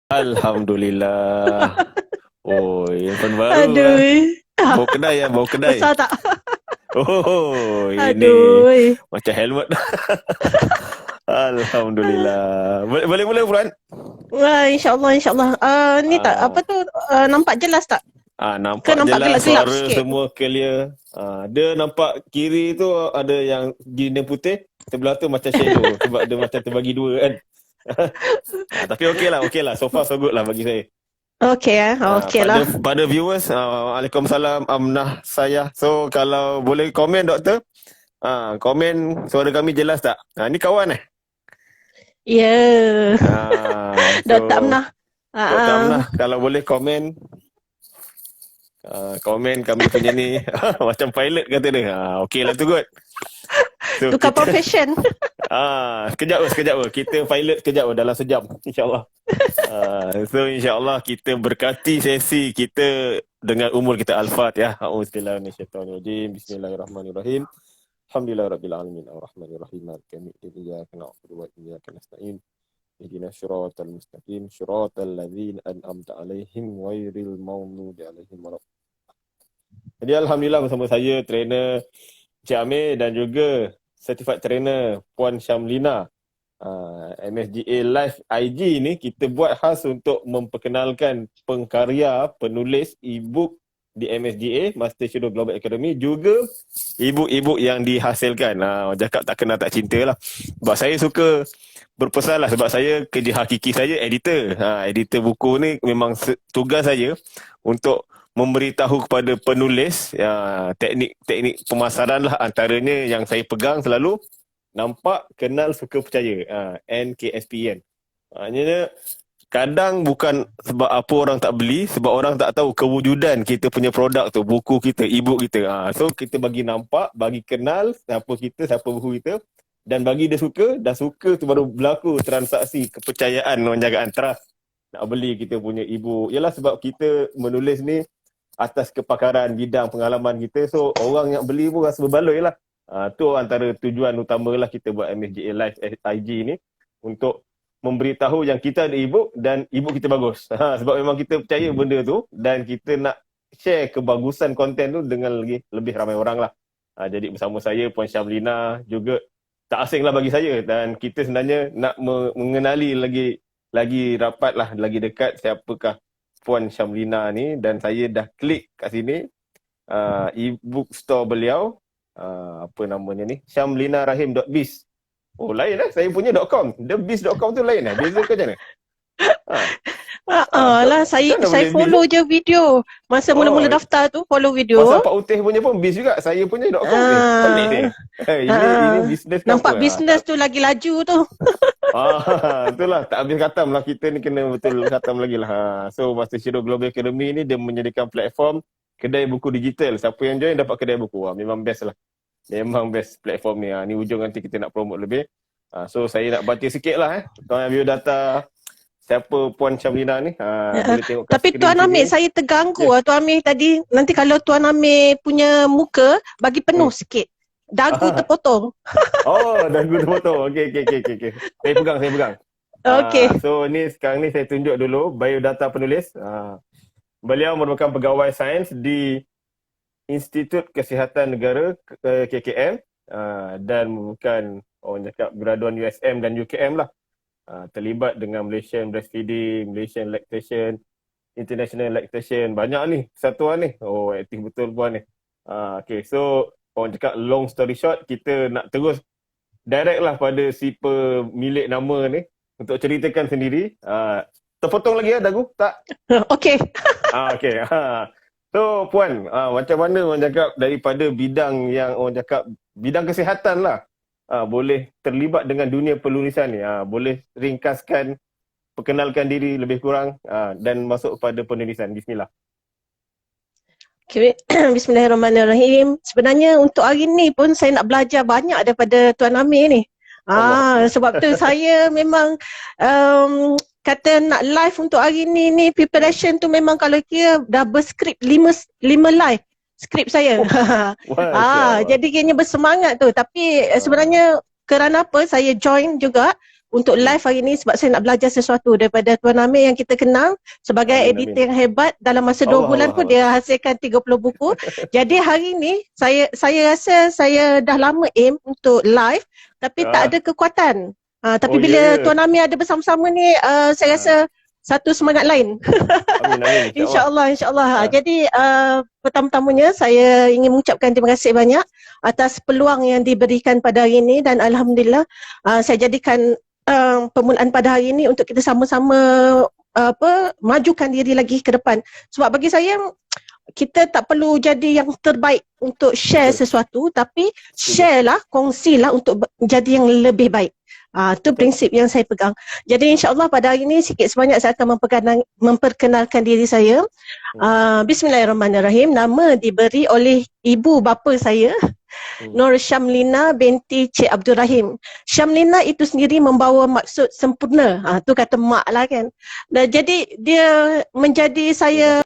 Alhamdulillah. Oh, handphone baru lah. Aduh. Bawa kedai ya, bawa kedai. Besar tak? Oh, ini Aduh. macam helmet. Alhamdulillah. Boleh mula, Puan? Wah, insyaAllah, insyaAllah. Ni tak, apa Ah, tu, nampak jelas tak? Ke nampak nampak jelas gelap-gelap suara sikit? semua clear. Dia nampak kiri tu ada yang gini putih, sebelah tu macam shadow sebab dia macam terbagi dua kan. Tapi okey lah. So far so good lah bagi saya. Okey okey Pada lah. pada viewers, Waalaikumsalam, Amnah saya. So kalau boleh komen doktor, komen suara kami jelas tak? Ni kawan Ya. Dah tak so pernah. Doktor Ah, Amnah kalau boleh komen, komen kami punya ni macam pilot kata dia. Okey lah tu kot. So tukar kita profession. sekejap. Kita pilot sekejap dalam sejam insya-Allah. So insya-Allah kita berkati sesi kita dengan umur kita Al-Fatihah. A'udzubillahi minasyaitonirrajim. Bismillahirrahmanirrahim. Alhamdulillahirabbil alamin arrahmanirrahim maliki yaumiddin iyyaka na'budu wa iyyaka nasta'in. Ihdinas siratal mustaqim siratal ladzina an'amta 'alaihim ghairil maghdubi 'alaihim waladdallin. Jadi alhamdulillah bersama saya trainer Cik Amir dan juga certified trainer Puan Syamlina. MSGA Live IG ni kita buat khas untuk memperkenalkan pengkarya, penulis e-book di MSGA, Master Shadow Global Academy, juga e-book yang dihasilkan. Orang cakap tak kenal tak cinta lah. Sebab saya suka berpesan lah, sebab saya kerja hakiki saya editor. Editor buku ni memang tugas saya untuk memberitahu kepada penulis teknik pemasaran lah, antaranya yang saya pegang selalu nampak, kenal, suka, percaya. NKSPN. Maknanya kadang bukan sebab apa orang tak beli, sebab orang tak tahu kewujudan kita punya produk tu, buku kita, e-book kita. So kita bagi nampak, bagi kenal siapa kita, siapa buku kita, dan bagi dia suka, dah suka tu baru berlaku transaksi kepercayaan, penjagaan trust nak beli kita punya e-book. Yalah sebab kita menulis ni atas kepakaran bidang pengalaman kita, so orang yang beli pun rasa berbaloi lah. Tu antara tujuan utama lah kita buat MSGA Live IG ni, untuk memberitahu yang kita ada e-book dan e-book kita bagus. Sebab memang kita percaya benda tu dan kita nak share kebagusan konten tu dengan lebih ramai orang lah. Jadi bersama saya Puan Syamlina juga tak asing lah bagi saya, dan kita sebenarnya nak mengenali lagi rapat lah, lagi dekat siapakah Puan Syamlina ni, dan saya dah klik kat sini e-book store beliau, apa namanya ni, syamlinarahim.biz. Oh lain saya punya .com. Thebiz.com tu lain beza ke macam mana? Lah, saya boleh biz follow je video. Masa mula-mula daftar tu, follow video. Pasal Pak Utih punya pun biz juga. Saya punya .com pelik dia. Ini bisnes ke nampak apa? bisnes tu lagi laju tu. Itulah, tak habis khatam lah. Kita ni kena betul khatam lagi lah. So Master Shadow Global Academy ni dia menyediakan platform kedai buku digital. Siapa yang join dapat kedai buku. Memang best lah. Memang best platform ni. Ni ujung nanti kita nak promote lebih. So saya nak baca sikit lah. Tuan biodata siapa Puan Syamlina ni. Boleh tengok kat Tapi skrin Tuan Amir, sini. saya terganggu lah Tuan Amir tadi. Nanti kalau Tuan Amir punya muka, bagi penuh sikit. Dagu terpotong. Dagu terpotong. Okey. Saya pegang. Okey. So ni sekarang ni saya tunjuk dulu biodata penulis. Beliau merupakan pegawai sains di Institut Kesihatan Negara KKM, dan bukan orang cakap graduan USM dan UKM lah. Terlibat dengan Malaysian Breastfeeding, Malaysian Lactation, International Lactation. Banyak ni kesatuan ni. Aktif betul Puan ni. Okay, so orang cakap long story short, kita nak terus direct lah pada si pemilik nama ni untuk ceritakan sendiri. Terpotong lagi dagu? Tak? Okey. Okay. So Puan, macam mana orang cakap daripada bidang yang orang cakap bidang kesihatan lah, boleh terlibat dengan dunia penulisan ni? Boleh ringkaskan, perkenalkan diri lebih kurang, dan masuk pada penulisan. Bismillah. Okay. Bismillahirrahmanirrahim. Sebenarnya untuk hari ni pun saya nak belajar banyak daripada Tuan Amir ni. Sebab tu saya memang kata nak live untuk hari ni preparation tu memang kalau kira dah berskrip 5 live skrip saya. Jadi kayaknya bersemangat tu. Tapi sebenarnya kerana apa saya join juga untuk live hari ni sebab saya nak belajar sesuatu daripada Tuan Amir yang kita kenal sebagai Amin, editor yang hebat. Dalam masa 2 bulan pun dia hasilkan 30 buku. Jadi hari ni saya rasa saya dah lama aim untuk live tapi tak ada kekuatan. Tapi bila Tuan Amir ada bersama-sama ni saya rasa satu semangat lain. Amin, InsyaAllah. Jadi pertama-tamanya saya ingin mengucapkan terima kasih banyak atas peluang yang diberikan pada hari ini dan Alhamdulillah saya jadikan permulaan pada hari ini untuk kita sama-sama majukan diri lagi ke depan. Sebab bagi saya kita tak perlu jadi yang terbaik untuk share sesuatu tapi share lah, kongsilah untuk jadi yang lebih baik. Itu prinsip yang saya pegang. Jadi insyaAllah pada hari ini sikit sebanyak saya akan memperkenalkan diri saya. Bismillahirrahmanirrahim. Nama diberi oleh ibu bapa saya, Nur Syamlina binti Cik Abdul Rahim. Syamlina itu sendiri membawa maksud sempurna. Tu kata mak lah kan. Dan jadi dia menjadi saya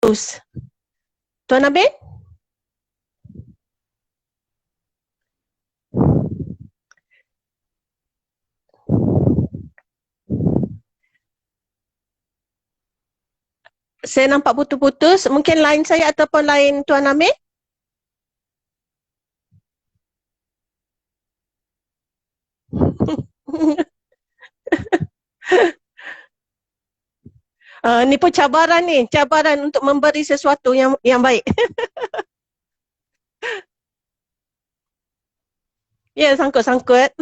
terus. Tuan Abid? Saya nampak putus-putus. Mungkin line saya ataupun line Tuan Amir? Ni pun cabaran ni. Cabaran untuk memberi sesuatu yang baik. Ya, sangkut-sangkut.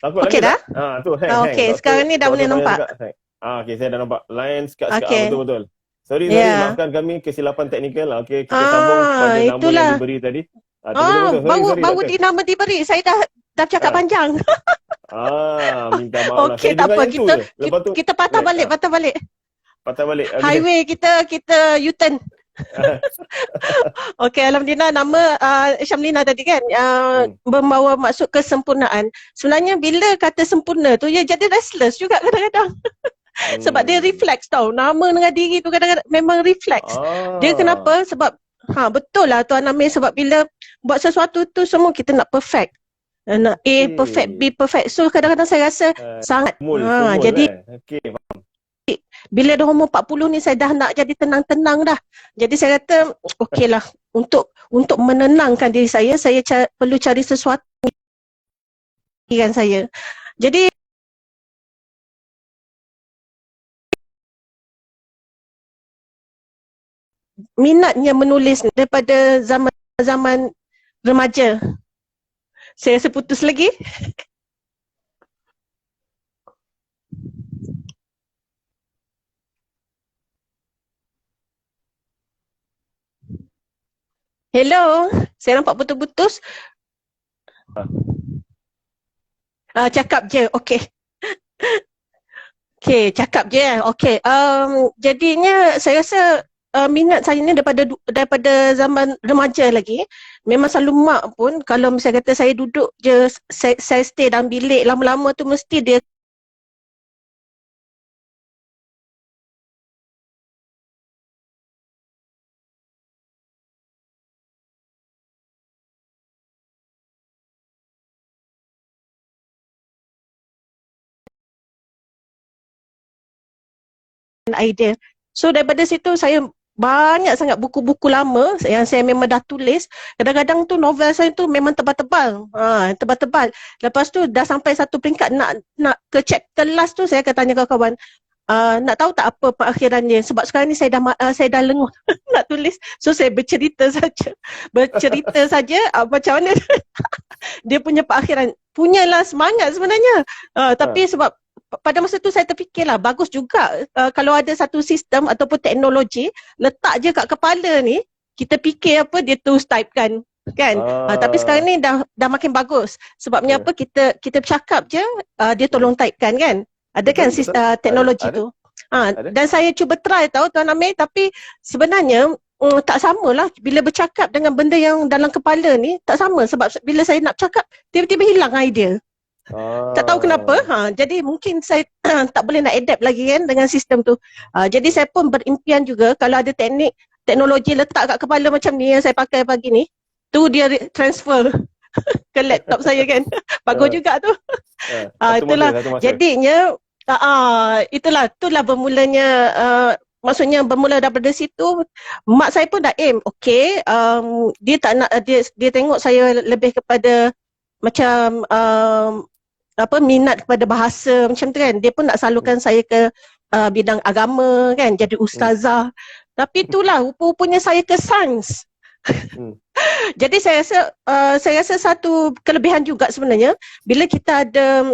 Okey dah? Tu hang. Okey, sekarang ni dah boleh nampak. Okey, saya dah nampak. Line sekat-sekat. Okey. Betul-betul. Sorry, maafkan kami kesilapan teknikal. Okey, kita sambung pada nama itulah yang diberi tadi. Betul. Baru nama diberi. Saya dah cakap panjang. Minta maaf lah. Okey, tak apa. Kita patah balik. Patah balik. Okay. Highway kita U-turn. Okey, Alhamdulillah. Nama Syamlina tadi kan membawa maksud kesempurnaan. Sebenarnya bila kata sempurna tu ya jadi restless juga kadang-kadang. Sebab dia refleks tau. Nama dengan diri tu kadang-kadang memang refleks. Dia kenapa? Sebab betul lah Tuan Amir, sebab bila buat sesuatu tu semua kita nak perfect. Nak A perfect, B perfect. So kadang-kadang saya rasa sangat jadi bila dah umur 40 ni saya dah nak jadi tenang-tenang dah. Jadi saya kata okeylah untuk menenangkan diri saya perlu cari sesuatu dengan saya. Jadi minatnya menulis daripada zaman remaja. Saya rasa putus lagi. Hello, saya nampak putus-putus. Cakap je, okey. Okey, cakap je. Okey, jadinya saya rasa minat saya ni daripada zaman remaja lagi. Memang selalu mak pun kalau misalnya kata saya duduk je, saya stay dalam bilik lama-lama tu mesti dia idea. So daripada situ saya banyak sangat buku-buku lama yang saya memang dah tulis. Kadang-kadang tu novel saya tu memang tebal-tebal. Tebal-tebal. Lepas tu dah sampai satu peringkat nak ke chapter last tu saya akan tanya kawan-kawan, nak tahu tak apa perakhiran dia? Sebab sekarang ni saya dah lenguh nak tulis. So saya bercerita saja. Macam mana dia punya perakhiran. Punyalah semangat sebenarnya. Tapi sebab pada masa tu saya terfikirlah bagus juga kalau ada satu sistem ataupun teknologi letak je kat kepala ni, kita fikir apa dia terus typekan. kan. Tapi sekarang ni dah makin bagus. Sebabnya apa, kita bercakap je, dia tolong typekan kan. Ada kan Betul. teknologi Ada. tu. Ada. Dan saya cuba try tahu Tuan Amir, tapi sebenarnya tak samalah bila bercakap dengan benda yang dalam kepala ni, tak sama. Sebab bila saya nak bercakap, tiba-tiba hilang idea. Tak tahu kenapa. Jadi mungkin saya tak boleh nak adapt lagi kan dengan sistem tu. Jadi saya pun berimpian juga kalau ada teknologi letak kat kepala macam ni yang saya pakai pagi ni, tu dia transfer ke laptop saya kan. Bagus juga tu. Itulah. Jadinya itulah bermulanya, maksudnya bermula daripada situ. Mak saya pun dah aim, okey, dia tak nak, dia tengok saya lebih kepada macam minat kepada bahasa macam tu kan. Dia pun nak salurkan saya ke bidang agama kan, jadi ustazah. Tapi itulah rupa-rupanya saya ke sains. Jadi saya rasa satu kelebihan juga sebenarnya bila kita ada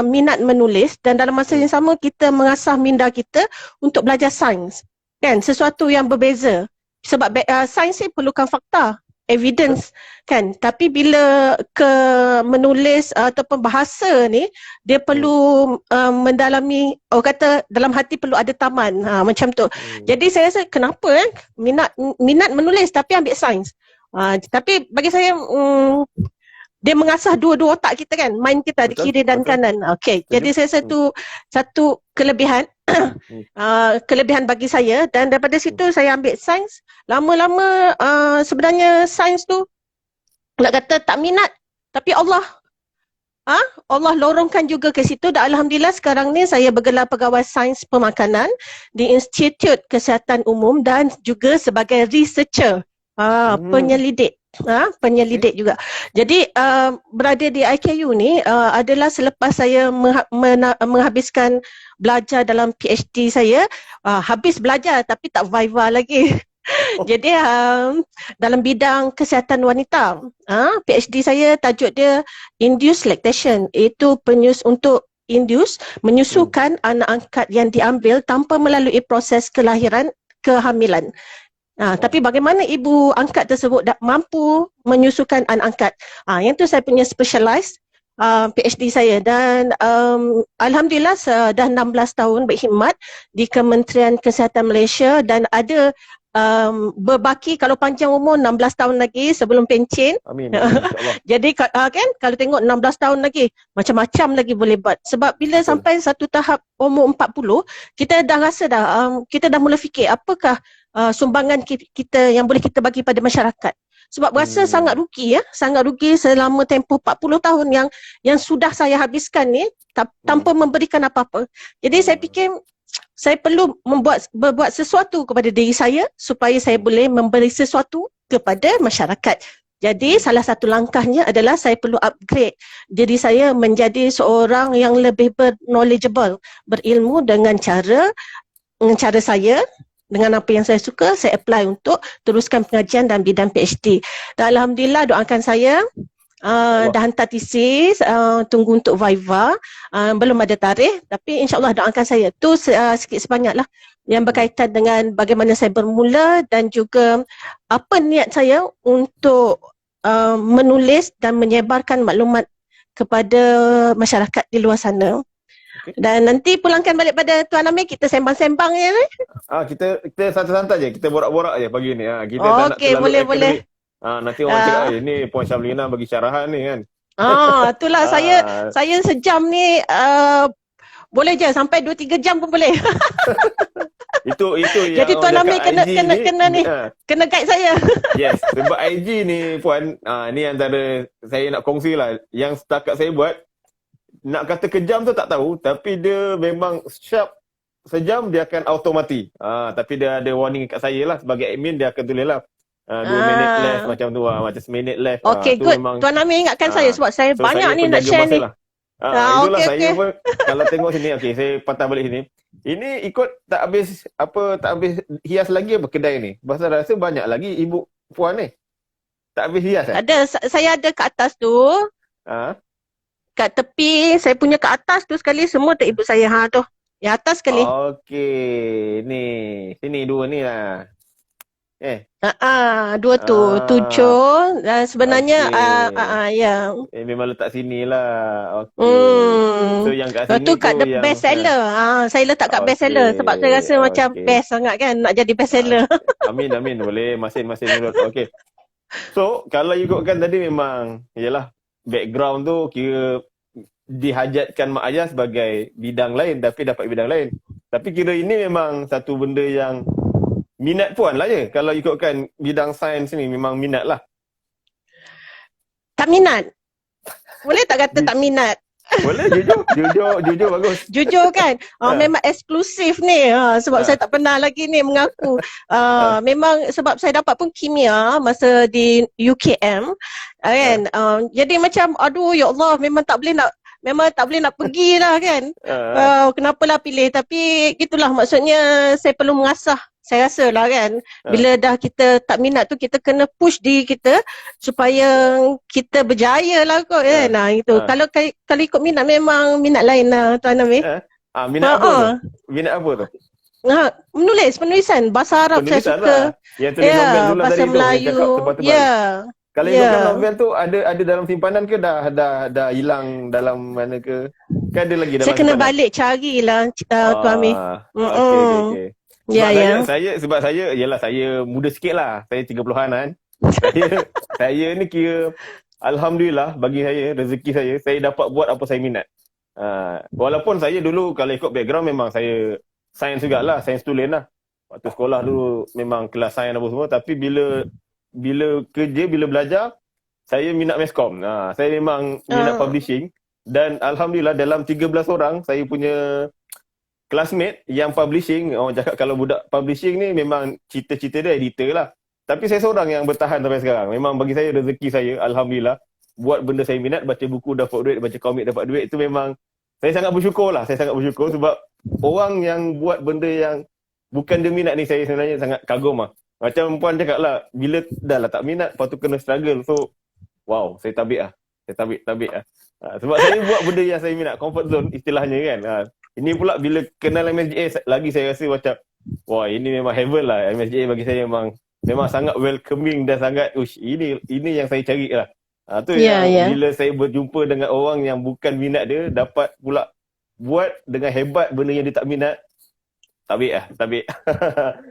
minat menulis dan dalam masa yang sama kita mengasah minda kita untuk belajar sains. Kan, sesuatu yang berbeza. Sebab sains ni perlukan fakta, evidence kan. Tapi bila ke menulis ataupun bahasa ni, dia perlu mendalami, orang kata dalam hati perlu ada taman, macam tu. Jadi saya rasa kenapa minat menulis tapi ambil sains. Tapi bagi saya dia mengasah dua-dua otak kita kan, mind kita di kiri dan kanan. Okey, jadi saya rasa satu kelebihan kelebihan bagi saya, dan daripada situ saya ambil sains. Lama-lama sebenarnya sains tu nak kata tak minat, tapi Allah lorongkan juga ke situ, dan alhamdulillah sekarang ni saya bergelar pegawai sains pemakanan di Institut Kesihatan Umum dan juga sebagai researcher, penyelidik juga. Jadi berada di IKU ni adalah selepas saya menghabiskan belajar dalam PhD saya, habis belajar tapi tak viva lagi. Jadi dalam bidang kesihatan wanita, PhD saya tajuk dia induced lactation, iaitu untuk menyusukan anak angkat yang diambil tanpa melalui proses kehamilan. Tapi bagaimana ibu angkat tersebut mampu menyusukan anak angkat. Yang tu saya punya specialize PhD saya, dan alhamdulillah dah 16 tahun berkhidmat di Kementerian Kesihatan Malaysia, dan ada berbaki kalau panjang umur 16 tahun lagi sebelum pencen. Amin. InsyaAllah. Jadi kan kalau tengok 16 tahun lagi, macam-macam lagi boleh buat. Sebab bila sampai satu tahap umur 40, kita dah rasa kita dah mula fikir apakah sumbangan kita yang boleh kita bagi pada masyarakat. Sebab rasa sangat rugi selama tempoh 40 tahun yang sudah saya habiskan ni tanpa memberikan apa-apa. Jadi saya fikir saya perlu berbuat sesuatu kepada diri saya supaya saya boleh memberi sesuatu kepada masyarakat. Jadi salah satu langkahnya adalah saya perlu upgrade diri saya menjadi seorang yang lebih knowledgeable, berilmu dengan cara saya, dengan apa yang saya suka, saya apply untuk teruskan pengajian dalam bidang PhD. Dan alhamdulillah, doakan saya. Dah hantar tesis, tunggu untuk viva, belum ada tarikh, tapi insyaAllah doakan saya. Tu sikit sebanyak lah yang berkaitan dengan bagaimana saya bermula dan juga apa niat saya untuk menulis dan menyebarkan maklumat kepada masyarakat di luar sana. Dan nanti pulangkan balik pada Tuan Amir, kita sembang-sembang je. Kita santai-santai je, kita borak-borak je pagi ni. Kita tak nak terlalu boleh. Nanti orang cakap, ni Puan Syamlina bagi syarahan ni kan. Itulah saya sejam ni boleh je sampai 2-3 jam pun boleh. Itu yang jadi Tuan Amir kena guide saya. Yes, sebab IG ni Puan, ni antara saya nak kongsi lah. Yang setakat saya buat, nak kata kejam tu tak tahu, tapi dia memang sharp. Sejam dia akan automati. Tapi dia ada warning kat saya lah, sebagai admin dia akan tulis lah 2 minit left macam tu, macam seminit left. Okay, good. Memang, Tuan Amir ingatkan saya sebab saya banyak ni nak share ni. Lah. Itulah saya pun kalau tengok sini, saya patah balik sini. Ini ikut tak habis hias lagi apa kedai ni. Pasal rasa banyak lagi ibu puan ni. Tak habis hias Ada, saya ada kat atas tu. Kat tepi, saya punya kat atas tu sekali semua tak ibu saya. Tu. Yang atas sekali. Okey, ni. Sini 2 ni lah. Dua tu, Ah, tujuh dan sebenarnya okey. ya. Memang letak sini lah. Okey. So Hmm. yang kat Lepas tu sini kat tu the yang best seller. Saya letak kat best seller sebab saya okey, rasa macam okey. best sangat kan nak jadi best seller. Amin amin boleh masing-masing menurut. Okey. So kalau ikutkan tadi memang yalah background tu kira dihajatkan mak ayah sebagai bidang lain tapi dapat bidang lain. Tapi kira ini memang satu benda yang minat puan lah je. Kalau ikutkan bidang sains ni memang minat lah. Tak minat. Boleh tak kata tak minat? Boleh jujur bagus. Jujur kan, Ha, memang eksklusif ni sebab saya ha, tak pernah lagi ni mengaku. ha, Memang sebab saya dapat pun kimia masa di UKM kan. ha, Jadi macam aduh ya Allah memang tak boleh nak pergi lah kan. ha, Kenapalah pilih, tapi gitulah maksudnya saya perlu mengasah. Saya rasa lah kan, ha, bila dah kita tak minat tu kita kena push diri kita supaya kita berjaya lah kot kan. ha, Itu ha, kalau ikut minat memang minat lain lah Tuan Amir. ha. Minat apa tu? Ha. Minat apa tu? Penulisan bahasa Arab saya Penulisan suka. lah. Yang tulis novel dulu Bahasa tadi tu yang Melayu. cakap tebal-tebal. Ya. Kalau Ya. ikutkan novel tu ada dalam simpanan ke dah hilang dalam mana ke? Kan ada lagi Saya dalam kena simpanan. balik carilah Tuan Amir. Okey. Ya, ya. Sebab saya yalah saya muda sikit lah. Saya 30-an kan. Saya ni kira alhamdulillah bagi saya rezeki saya dapat buat apa saya minat. Walaupun saya dulu kalau ikut background memang saya sains jugalah, sains tulen lah. Waktu sekolah dulu memang kelas sains apa semua tapi bila kerja bila belajar saya minat meskom. Saya memang minat publishing dan alhamdulillah dalam 13 orang saya punya classmate yang publishing, orang cakap kalau budak publishing ni memang cita-cita dia editor lah. Tapi saya seorang yang bertahan sampai sekarang. Memang bagi saya rezeki saya, alhamdulillah, buat benda saya minat, baca buku dapat duit, baca komik dapat duit, itu memang saya sangat bersyukur lah. Saya sangat bersyukur sebab orang yang buat benda yang bukan dia minat ni saya sebenarnya sangat kagum lah. Macam puan cakap lah, bila dah lah tak minat, lepas tu kena struggle. So, wow, saya tabik lah. Saya tabik lah. Sebab saya buat benda yang saya minat, comfort zone istilahnya kan. Ini pula bila kenal MSGA lagi saya rasa macam wah ini memang heaven lah. MSGA bagi saya memang sangat welcoming dan sangat ini yang saya cari lah. Tu yang bila saya berjumpa dengan orang yang bukan minat dia dapat pula buat dengan hebat benda yang dia tak minat. Tabik.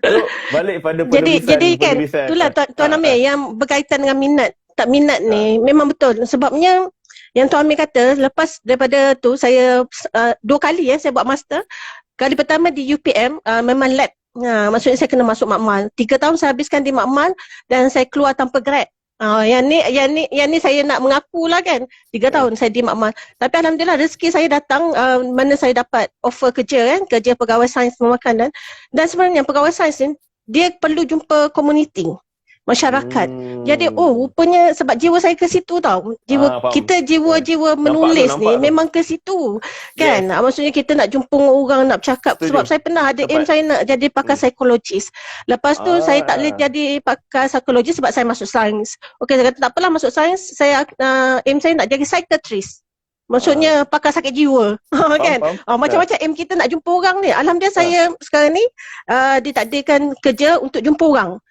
So balik pada Jadi kan itulah Tuan Amir yang berkaitan dengan minat tak minat ni memang betul sebabnya yang Tuan Amir kata lepas daripada tu saya 2 kali saya buat master. Kali pertama di UPM memang lab. Maksudnya saya kena masuk makmal. 3 tahun saya habiskan di makmal dan saya keluar tanpa grad. Yang ni saya nak mengaku lah kan. 3 tahun saya di makmal. Tapi alhamdulillah rezeki saya datang mana saya dapat offer kerja kan, kerja pegawai sains pemakanan. Dan sebenarnya pegawai sains ni dia perlu jumpa komuniti masyarakat. Jadi rupanya sebab jiwa saya ke situ tau. Jiwa menulis ni memang ke situ. Kan? Maksudnya kita nak jumpa orang, nak bercakap. Sebab saya pernah ada aim saya nak jadi pakar psikologis. Lepas tu saya tak boleh jadi pakar psikologis sebab saya masuk sains. Okey, saya kata tak apalah masuk sains, saya aim saya nak jadi psychiatrist. Maksudnya pakar sakit jiwa. Kan? Macam-macam aim kita nak jumpa orang ni. Alhamdulillah saya sekarang ni ditakdirkan kerja untuk jumpa orang.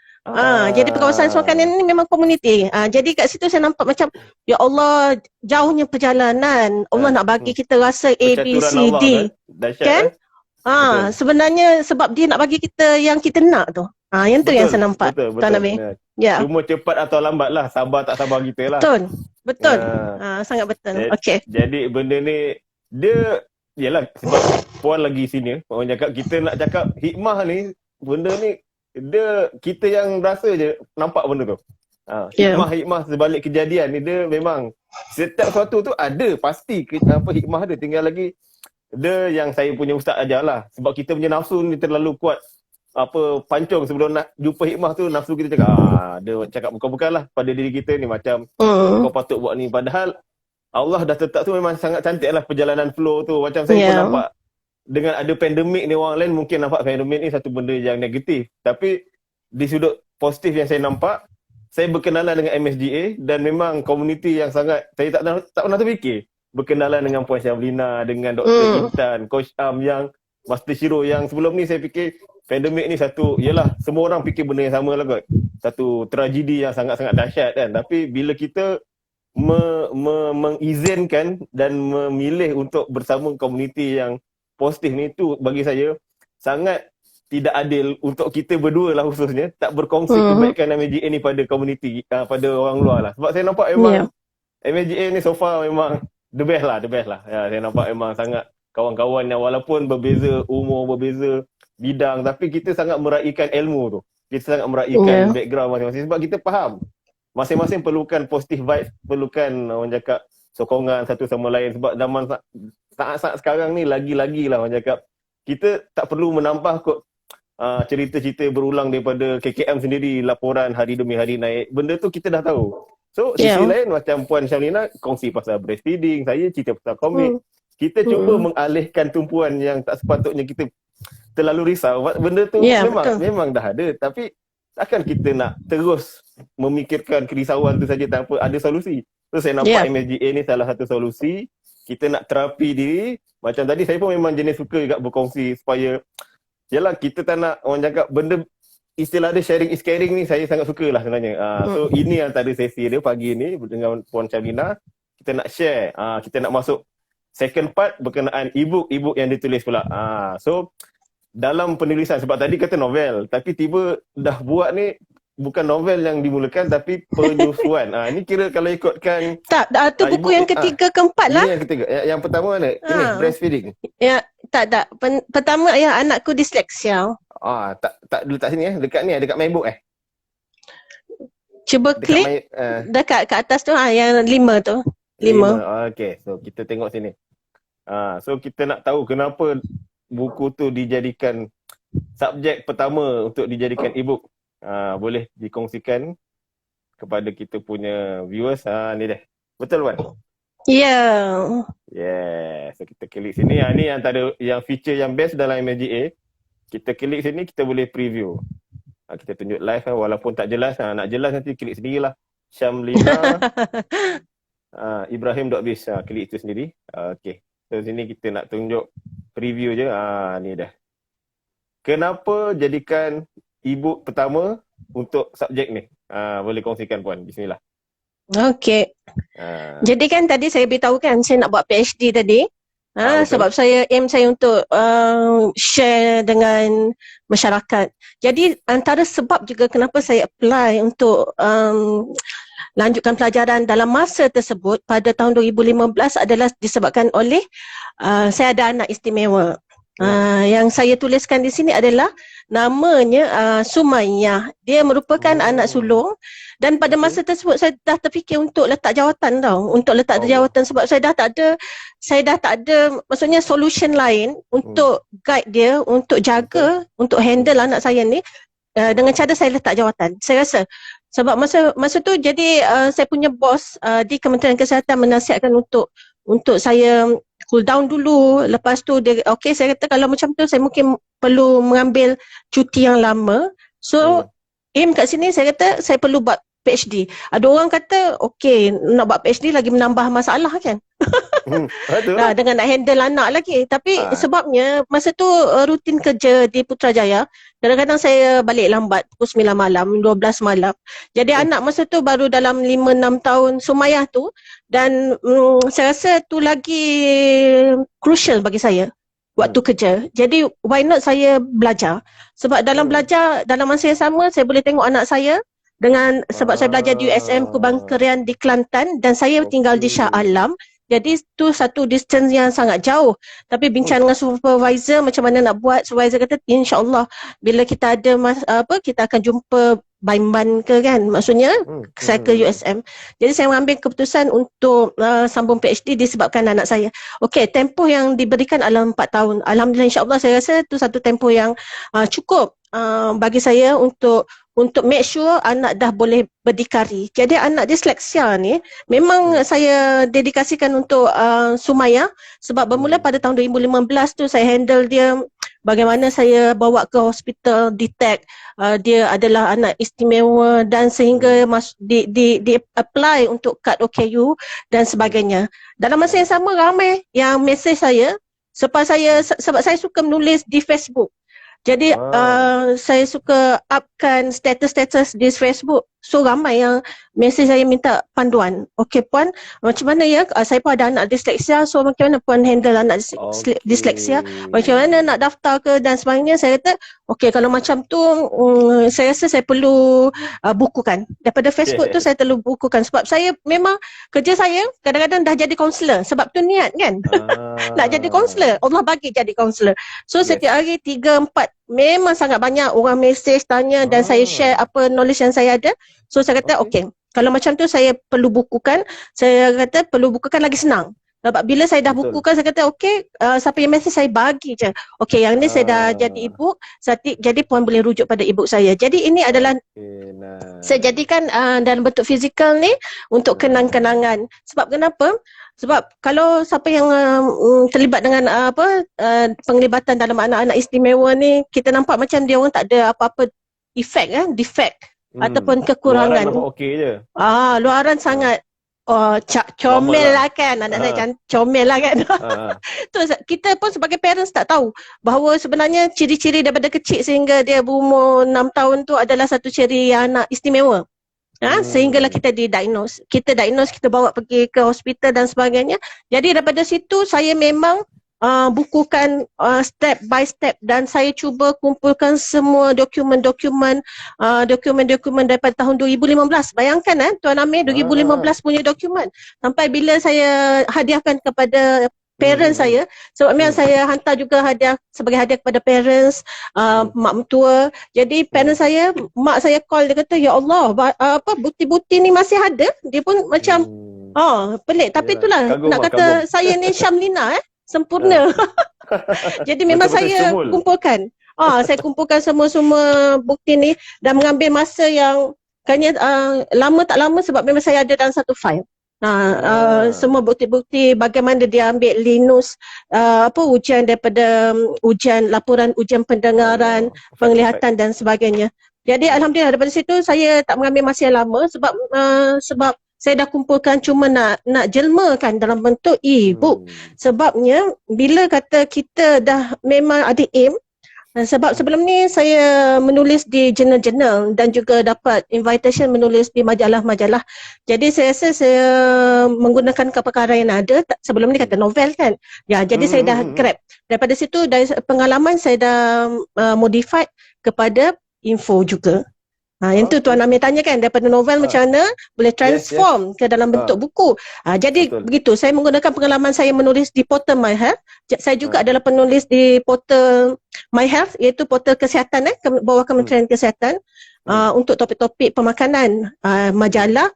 Jadi pegawai sains makanan ni memang komuniti. Jadi kat situ saya nampak macam ya Allah jauhnya perjalanan. Allah nak bagi kita rasa A, B, C, D. Kan? Sebenarnya sebab dia nak bagi kita yang kita nak tu. Yang tu yang saya nampak. Tuan Amir. Ya. Cuma cepat atau lambat lah. Sabar tak sabar kita lah. Betul. Sangat betul. Okey. Jadi benda ni dia yalah sebab puan lagi senior. Orang cakap kita nak cakap hikmah ni benda ni dia kita yang rasa je nampak benda tu. Hikmah sebalik kejadian ni dia memang setiap sesuatu tu ada pasti hikmah dia, tinggal lagi dia yang saya punya ustaz ajar lah sebab kita punya nafsu ni terlalu kuat pancung sebelum nak jumpa hikmah tu nafsu kita cakap dia cakap bukan-bukan lah pada diri kita ni macam kau patut buat ni padahal Allah dah tetap tu memang sangat cantik lah perjalanan flow tu macam saya pun nampak dengan ada pandemik ni orang lain mungkin nampak pandemik ni satu benda yang negatif tapi di sudut positif yang saya nampak saya berkenalan dengan MSGA dan memang komuniti yang sangat saya tak pernah terfikir berkenalan dengan Puan Syamlina dengan Dr. Intan, Coach Am yang Master Shiro yang sebelum ni saya fikir pandemik ni satu, yelah semua orang fikir benda yang sama lah kot. Satu tragedi yang sangat-sangat dahsyat kan. Tapi bila kita mengizinkan dan memilih untuk bersama komuniti yang positif ni, tu bagi saya sangat tidak adil untuk kita berdua lah khususnya tak berkongsi kebaikan MAGA ni pada komuniti, pada orang luar lah. Sebab saya nampak memang MAGA ni so far memang the best lah. Ya, saya nampak memang sangat kawan-kawan yang walaupun berbeza umur, berbeza bidang, tapi kita sangat meraihkan ilmu tu. Kita sangat meraihkan background masing-masing sebab kita faham masing-masing perlukan positive vibes, perlukan orang cakap sokongan satu sama lain. Sebab zaman saat-saat sekarang ni lagi-lagi lah orang cakap kita tak perlu menambah kot cerita-cerita berulang daripada KKM sendiri, laporan hari demi hari naik. Benda tu kita dah tahu. So sisi lain macam Puan Syamlina kongsi pasal breastfeeding, saya cerita pasal komik. Kita cuba mengalihkan tumpuan yang tak sepatutnya kita terlalu risau. Benda tu memang dah ada, tapi takkan kita nak terus memikirkan kerisauan tu saja tanpa ada solusi. So saya nampak MAGA ni salah satu solusi. Kita nak terapi diri. Macam tadi saya pun memang jenis suka juga berkongsi supaya yalah kita tak nak orang cakap benda, istilah dia sharing is caring ni saya sangat suka lah sebenarnya. So ini antara sesi dia pagi ni dengan Puan Syamlina. Kita nak share, kita nak masuk second part berkenaan e-book yang ditulis pula. So dalam penulisan, sebab tadi kata novel, tapi tiba dah buat ni bukan novel yang dimulakan tapi penyusuan. Ini kira kalau ikutkan tu buku yang ketiga keempat lah. Ini yang ketiga. Yang pertama mana? Ini breastfeeding. Ya, tak. Pertama anakku disleksia. Tak letak sini dekat ni, dekat MacBook Cuba dekat klik dekat kat atas tu yang 5 tu. 5. Okey, so kita tengok sini. So kita nak tahu kenapa buku tu dijadikan subjek pertama untuk dijadikan e-book. Boleh dikongsikan kepada kita punya viewers. Ni dah. Betul kan? Ya. Yeah. So kita klik sini. Ni antara yang feature yang best dalam MAGA. Kita klik sini, kita boleh preview. Kita tunjuk live walaupun tak jelas. Nak jelas nanti klik sendirilah. Syamlina Ibrahim.biz. Klik itu sendiri. Okay. So sini kita nak tunjuk preview je. Ni dah. Kenapa jadikan e-book pertama untuk subjek ni? Boleh kongsikan Puan. Bismillah. Okey. Jadi kan tadi saya beritahu kan saya nak buat PhD tadi. Sebab saya aim saya untuk share dengan masyarakat. Jadi antara sebab juga kenapa saya apply untuk lanjutkan pelajaran dalam masa tersebut pada tahun 2015 adalah disebabkan oleh saya ada anak istimewa. Yang saya tuliskan di sini adalah namanya Sumayyah. Dia merupakan anak sulung dan pada masa tersebut saya dah terfikir untuk letak jawatan jawatan sebab saya dah tak ada maksudnya solution lain untuk guide dia, untuk jaga, untuk handle anak saya ni dengan cara saya letak jawatan. Saya rasa sebab masa tu jadi saya punya bos di Kementerian Kesihatan menasihatkan untuk saya cool down dulu. Lepas tu dia saya kata kalau macam tu saya mungkin perlu mengambil cuti yang lama. So aim kat sini saya kata saya perlu buat PhD. Ada orang kata nak buat PhD lagi menambah masalah kan. Dengan nak handle anak lagi. Tapi sebabnya masa tu rutin kerja di Putrajaya. Kadang-kadang saya balik lambat pukul 9 malam, 12 malam. Jadi anak masa tu baru dalam 5-6 tahun Sumayyah tu. Dan saya rasa tu lagi crucial bagi saya waktu kerja. Jadi why not saya belajar. Sebab dalam belajar, dalam masa yang sama saya boleh tengok anak saya sebab saya belajar di USM Kubangkerian di Kelantan dan saya tinggal di Shah Alam. Jadi tu satu distance yang sangat jauh. Tapi bincang dengan supervisor macam mana nak buat, supervisor kata insya-Allah bila kita ada kita akan jumpa Baimban ke kan, maksudnya saya ke USM. Jadi saya mengambil keputusan untuk sambung PhD disebabkan anak saya. Tempoh yang diberikan adalah 4 tahun. Alhamdulillah insya-Allah saya rasa itu satu tempoh yang cukup bagi saya untuk make sure anak dah boleh berdikari. Jadi anak disleksia ni memang saya dedikasikan untuk Sumayyah sebab bermula pada tahun 2015 tu saya handle dia. Bagaimana saya bawa ke hospital, detect dia adalah anak istimewa dan sehingga di apply untuk kad OKU dan sebagainya. Dalam masa yang sama ramai yang mesej saya sebab saya suka menulis di Facebook. Jadi Ah, saya suka upkan status-status di Facebook. So ramai yang mesej saya minta panduan. Okey puan, macam mana ya? Saya pun ada anak disleksia. So macam mana puan handle anak disleksia? Macam mana nak daftar ke dan sebagainya? Saya kata, okey kalau macam tu saya rasa saya perlu bukukan. Daripada Facebook tu okay. saya perlu bukukan. Sebab saya memang kerja saya kadang-kadang dah jadi kaunselor. Sebab tu niat kan. Nak jadi kaunselor. Ah, Allah bagi jadi kaunselor. So yes. setiap hari 3, 4 memang sangat banyak orang mesej tanya dan saya share Ah, apa knowledge yang saya ada. So saya kata okay. okey. Kalau macam tu saya perlu bukukan. Saya kata perlu bukukan lagi senang. Sebab bila saya dah Betul. bukukan saya kata okey siapa yang mesej saya bagi je. Okey yang ni saya dah jadi Ah, ibu. Jadi puan boleh rujuk pada ibu saya. Jadi ini adalah okay, saya nice. jadikan dalam bentuk fizikal ni untuk kenang-kenangan. Sebab kenapa? Sebab kalau siapa yang terlibat dengan penglibatan dalam anak-anak istimewa ni, kita nampak macam dia orang tak ada apa-apa defect ataupun Luaran kekurangan. nampak okey je. Luaran Ah, sangat normal comel lah. lah kan. Anak saya Ah, comel lah kan. ah, Tu kita pun sebagai parents tak tahu bahawa sebenarnya ciri-ciri daripada kecil sehingga dia berumur 6 tahun tu adalah satu ciri anak istimewa. Sehinggalah hmm. kita didiagnose. Kita diagnose, kita bawa pergi ke hospital dan sebagainya. Jadi daripada situ saya memang bukukan step by step dan saya cuba kumpulkan semua dokumen-dokumen daripada tahun 2015. Bayangkan Tuan Amir Ah, 2015 punya dokumen. Sampai bila saya hadiahkan kepada hmm, parents hmm, hmm, saya, sebab memang hmm, saya hantar juga hadiah sebagai hadiah kepada parents, hmm, mak mentua. Jadi hmm, parents saya, mak saya call, dia kata ya Allah, bukti-bukti ni masih ada. Dia pun macam hmm. pelik. Tapi Yalah, itulah kagum nak lah, kagum. kata saya ni Syamlina Ah. sempurna. Jadi memang Betul-betul saya semul. kumpulkan. Saya kumpulkan semua bukti ni dan mengambil masa yang kayaknya lama tak lama sebab memang saya ada dalam satu file. Ah, Semua bukti-bukti bagaimana dia ambil Linus ujian daripada laporan ujian pendengaran, Allah, perfect, perfect. penglihatan dan sebagainya. Jadi Hmm. alhamdulillah daripada situ saya tak mengambil masa yang lama sebab saya dah kumpulkan cuma nak jelmakan dalam bentuk e-book. Hmm. Sebabnya bila kata kita dah memang ada aim, sebab Hmm. sebelum ni saya menulis di jurnal-jurnal dan juga dapat invitation menulis di majalah-majalah. Jadi saya rasa saya menggunakan kepakaran yang ada. Sebelum ni kata novel kan. Ya, jadi saya dah Hmm. grab. Daripada situ dari pengalaman saya dah modified kepada info juga. Yang tu Okay. Tuan Amir tanya kan daripada novel Ah, macam mana boleh yes, yes. transform ke dalam bentuk Ah, buku. Jadi betul. begitu saya menggunakan pengalaman saya menulis di portal My Health. Saya juga Ah. adalah penulis di portal My Health iaitu portal kesihatan bawah Kementerian Kesihatan untuk topik-topik pemakanan, majalah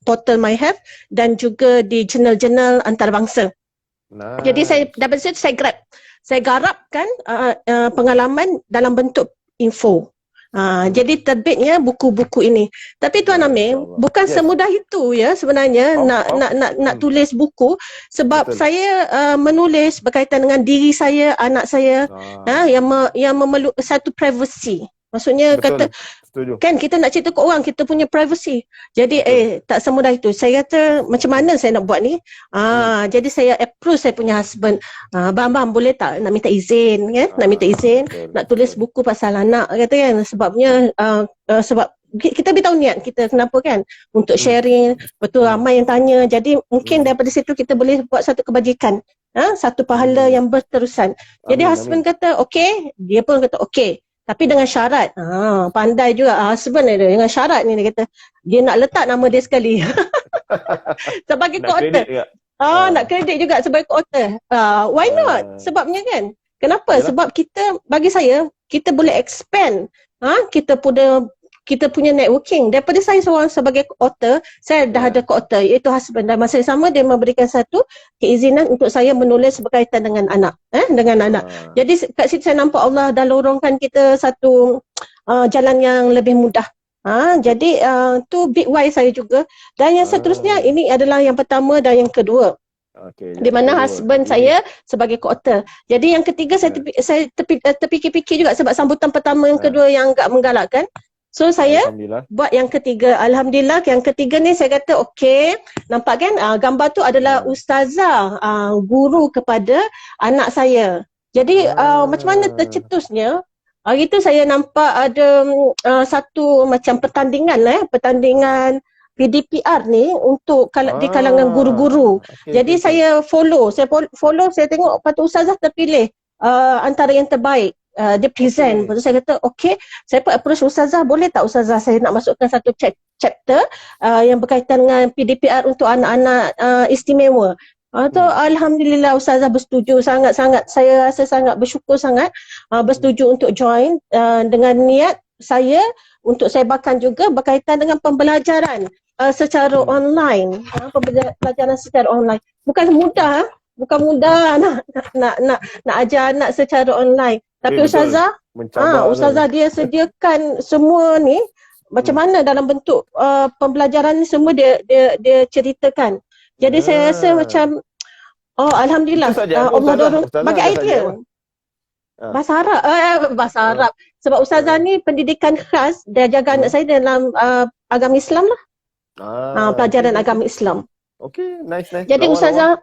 portal My Health dan juga di jurnal-jurnal antarabangsa. Jadi saya Nice. daripada situ saya garapkan pengalaman dalam bentuk info. Jadi terbitnya buku-buku ini. Tapi Tuan Amir, Masya Allah. bukan Yes. semudah itu ya sebenarnya Faham, nak faham. nak nak nak tulis buku sebab Betul. saya menulis berkaitan dengan diri saya, anak saya yang memerlukan satu privacy. Maksudnya kata Betul. Setuju. kan kita nak cerita ke orang, kita punya privacy. Jadi Betul. tak semudah itu. Saya kata macam mana saya nak buat ni? Jadi saya approach saya punya husband. Bang boleh tak nak minta izin kan? Nak minta izin, Betul. nak tulis buku pasal anak kata kan. Sebabnya sebab kita beritahu niat kita kenapa kan untuk sharing, betul ramai yang tanya. Jadi mungkin daripada situ kita boleh buat satu kebajikan. Satu pahala yang berterusan. Jadi Amin, husband amin. kata okey, dia pun kata okey. Tapi dengan syarat. Pandai juga husband dia dengan syarat ni dia kata dia nak letak nama dia sekali. Sebagai Nak co-author. kredit juga. Nak kredit juga sebagai co-author. Why not? Sebabnya kan. Kenapa? Yalah. Sebab bagi saya kita boleh expand kita punya networking. Daripada saya seorang sebagai author, saya dah ada co-author iaitu husband dan masa yang sama dia memberikan satu keizinan untuk saya menulis berkaitan dengan anak, dengan anak. Jadi kat situ saya nampak Allah dah lorongkan kita satu jalan yang lebih mudah. Jadi tu big why saya juga. Dan yang seterusnya ini adalah yang pertama dan yang kedua. Di mana husband saya sebagai co-author. Jadi yang ketiga saya terfikir-fikir juga sebab sambutan pertama yang kedua yang agak menggalakkan. So saya buat yang ketiga. Alhamdulillah yang ketiga ni saya kata okey, nampak kan gambar tu adalah ustazah guru kepada anak saya. Jadi macam mana tercetusnya? Hari tu saya nampak ada satu macam pertandingan PDPR ni untuk di kalangan guru-guru. Jadi saya follow, saya tengok patut ustazah terpilih antara yang terbaik. Dia present. Lepas tu saya kata, okay, saya pun approach ustazah, boleh tak ustazah saya nak masukkan satu chapter yang berkaitan dengan PDPR untuk anak-anak istimewa. Alhamdulillah ustazah bersetuju sangat-sangat. Saya rasa sangat bersyukur sangat bersetuju untuk join dengan niat saya untuk sebarkan juga berkaitan dengan pembelajaran secara online. Pembelajaran secara online. Bukan mudah nak ajar anak secara online. Tapi ustazah, ustazah dia sediakan semua ni macam mana dalam bentuk pembelajaran ni semua dia ceritakan. Jadi saya rasa macam alhamdulillah Allah dorong bagi idea. Bahasa Arab. Sebab ustazah ni pendidikan khas, dia jaga anak saya dalam agama Islam lah. Pelajaran agama Islam. Okay, nice. Jadi ustazah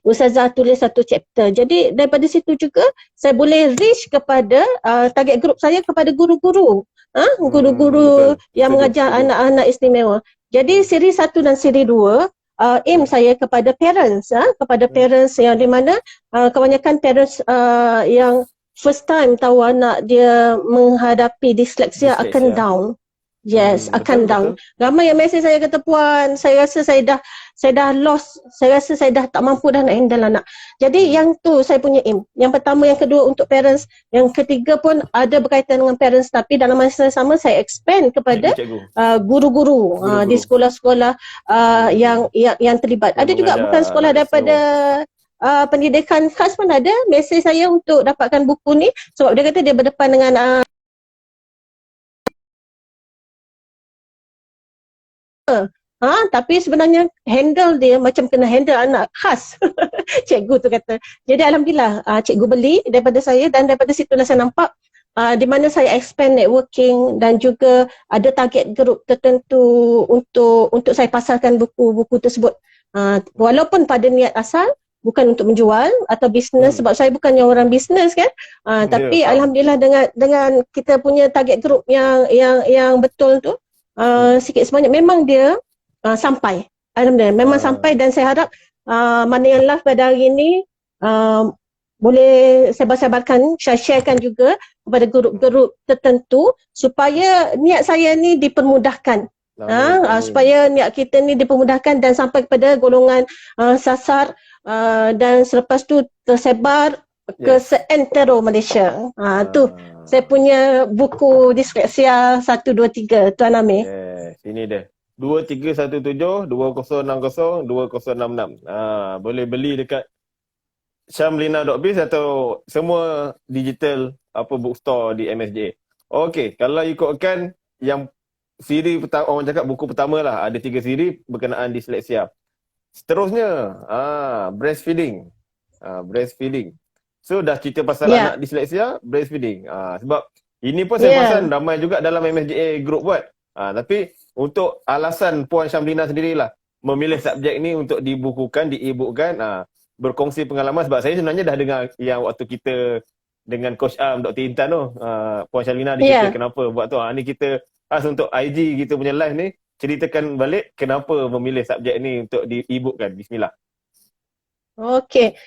ustazah tulis satu chapter. Jadi daripada situ juga saya boleh reach kepada target group saya kepada guru-guru. Guru-guru yang mengajar anak-anak istimewa. Jadi siri 1 dan siri 2 aim saya kepada parents, kepada parents yang di mana kebanyakan parents yang first time tahu anak dia menghadapi disleksia akan down. Yes, akan down. Ramai yang mesej saya kata, puan, saya rasa saya dah lost. Saya rasa saya dah tak mampu dah nak handle anak. Jadi yang tu saya punya aim. Yang pertama, yang kedua untuk parents. Yang ketiga pun ada berkaitan dengan parents. Tapi dalam masa sama saya expand kepada guru-guru di sekolah-sekolah yang terlibat. Ada juga bukan sekolah daripada pendidikan khas pun ada. Mesej saya untuk dapatkan buku ni. Sebab dia kata dia berdepan dengan tapi sebenarnya handle dia macam kena handle anak khas. Cikgu tu kata. Jadi alhamdulillah cikgu beli daripada saya dan daripada situlah saya nampak di mana saya expand networking dan juga ada target group tertentu untuk saya pasarkan buku-buku tersebut. Walaupun pada niat asal bukan untuk menjual atau bisnes, sebab saya bukannya orang bisnes kan. Tapi alhamdulillah dengan kita punya target group yang betul tu, sikit sebanyak memang dia sampai. Alhamdulillah memang sampai, dan saya harap mana yang live pada hari ini boleh sebar-sebarkan, sharekan juga kepada grup-grup tertentu supaya niat saya ni dipermudahkan. Supaya niat kita ni dipermudahkan dan sampai kepada golongan sasar dan selepas tu tersebar ke seantero Malaysia. Tu saya punya buku disleksia 1, 2, 3 Tuan Amir. Ini dia. 2317 2060 2066. Boleh beli dekat syamlina.biz atau semua digital bookstore di MSJ. Okey, kalau ikutkan yang siri pertama, orang cakap buku pertama lah, ada 3 siri berkenaan disleksia. Seterusnya breastfeeding. Breastfeeding. So dah cerita pasal anak disleksia, breastfeeding. Sebab ini pun saya perasan ramai juga dalam MSJA group buat. Tapi untuk alasan Puan Syamlina sendirilah memilih subjek ni untuk dibukukan, di-e-bookkan, berkongsi pengalaman. Sebab saya sebenarnya dah dengar yang waktu kita dengan Coach Am, Dr. Intan tu, Puan Syamlina dia cerita kenapa buat tu. Ni kita untuk IG kita punya live ni, ceritakan balik kenapa memilih subjek ni untuk di-e-bookkan. Bismillah. Okey.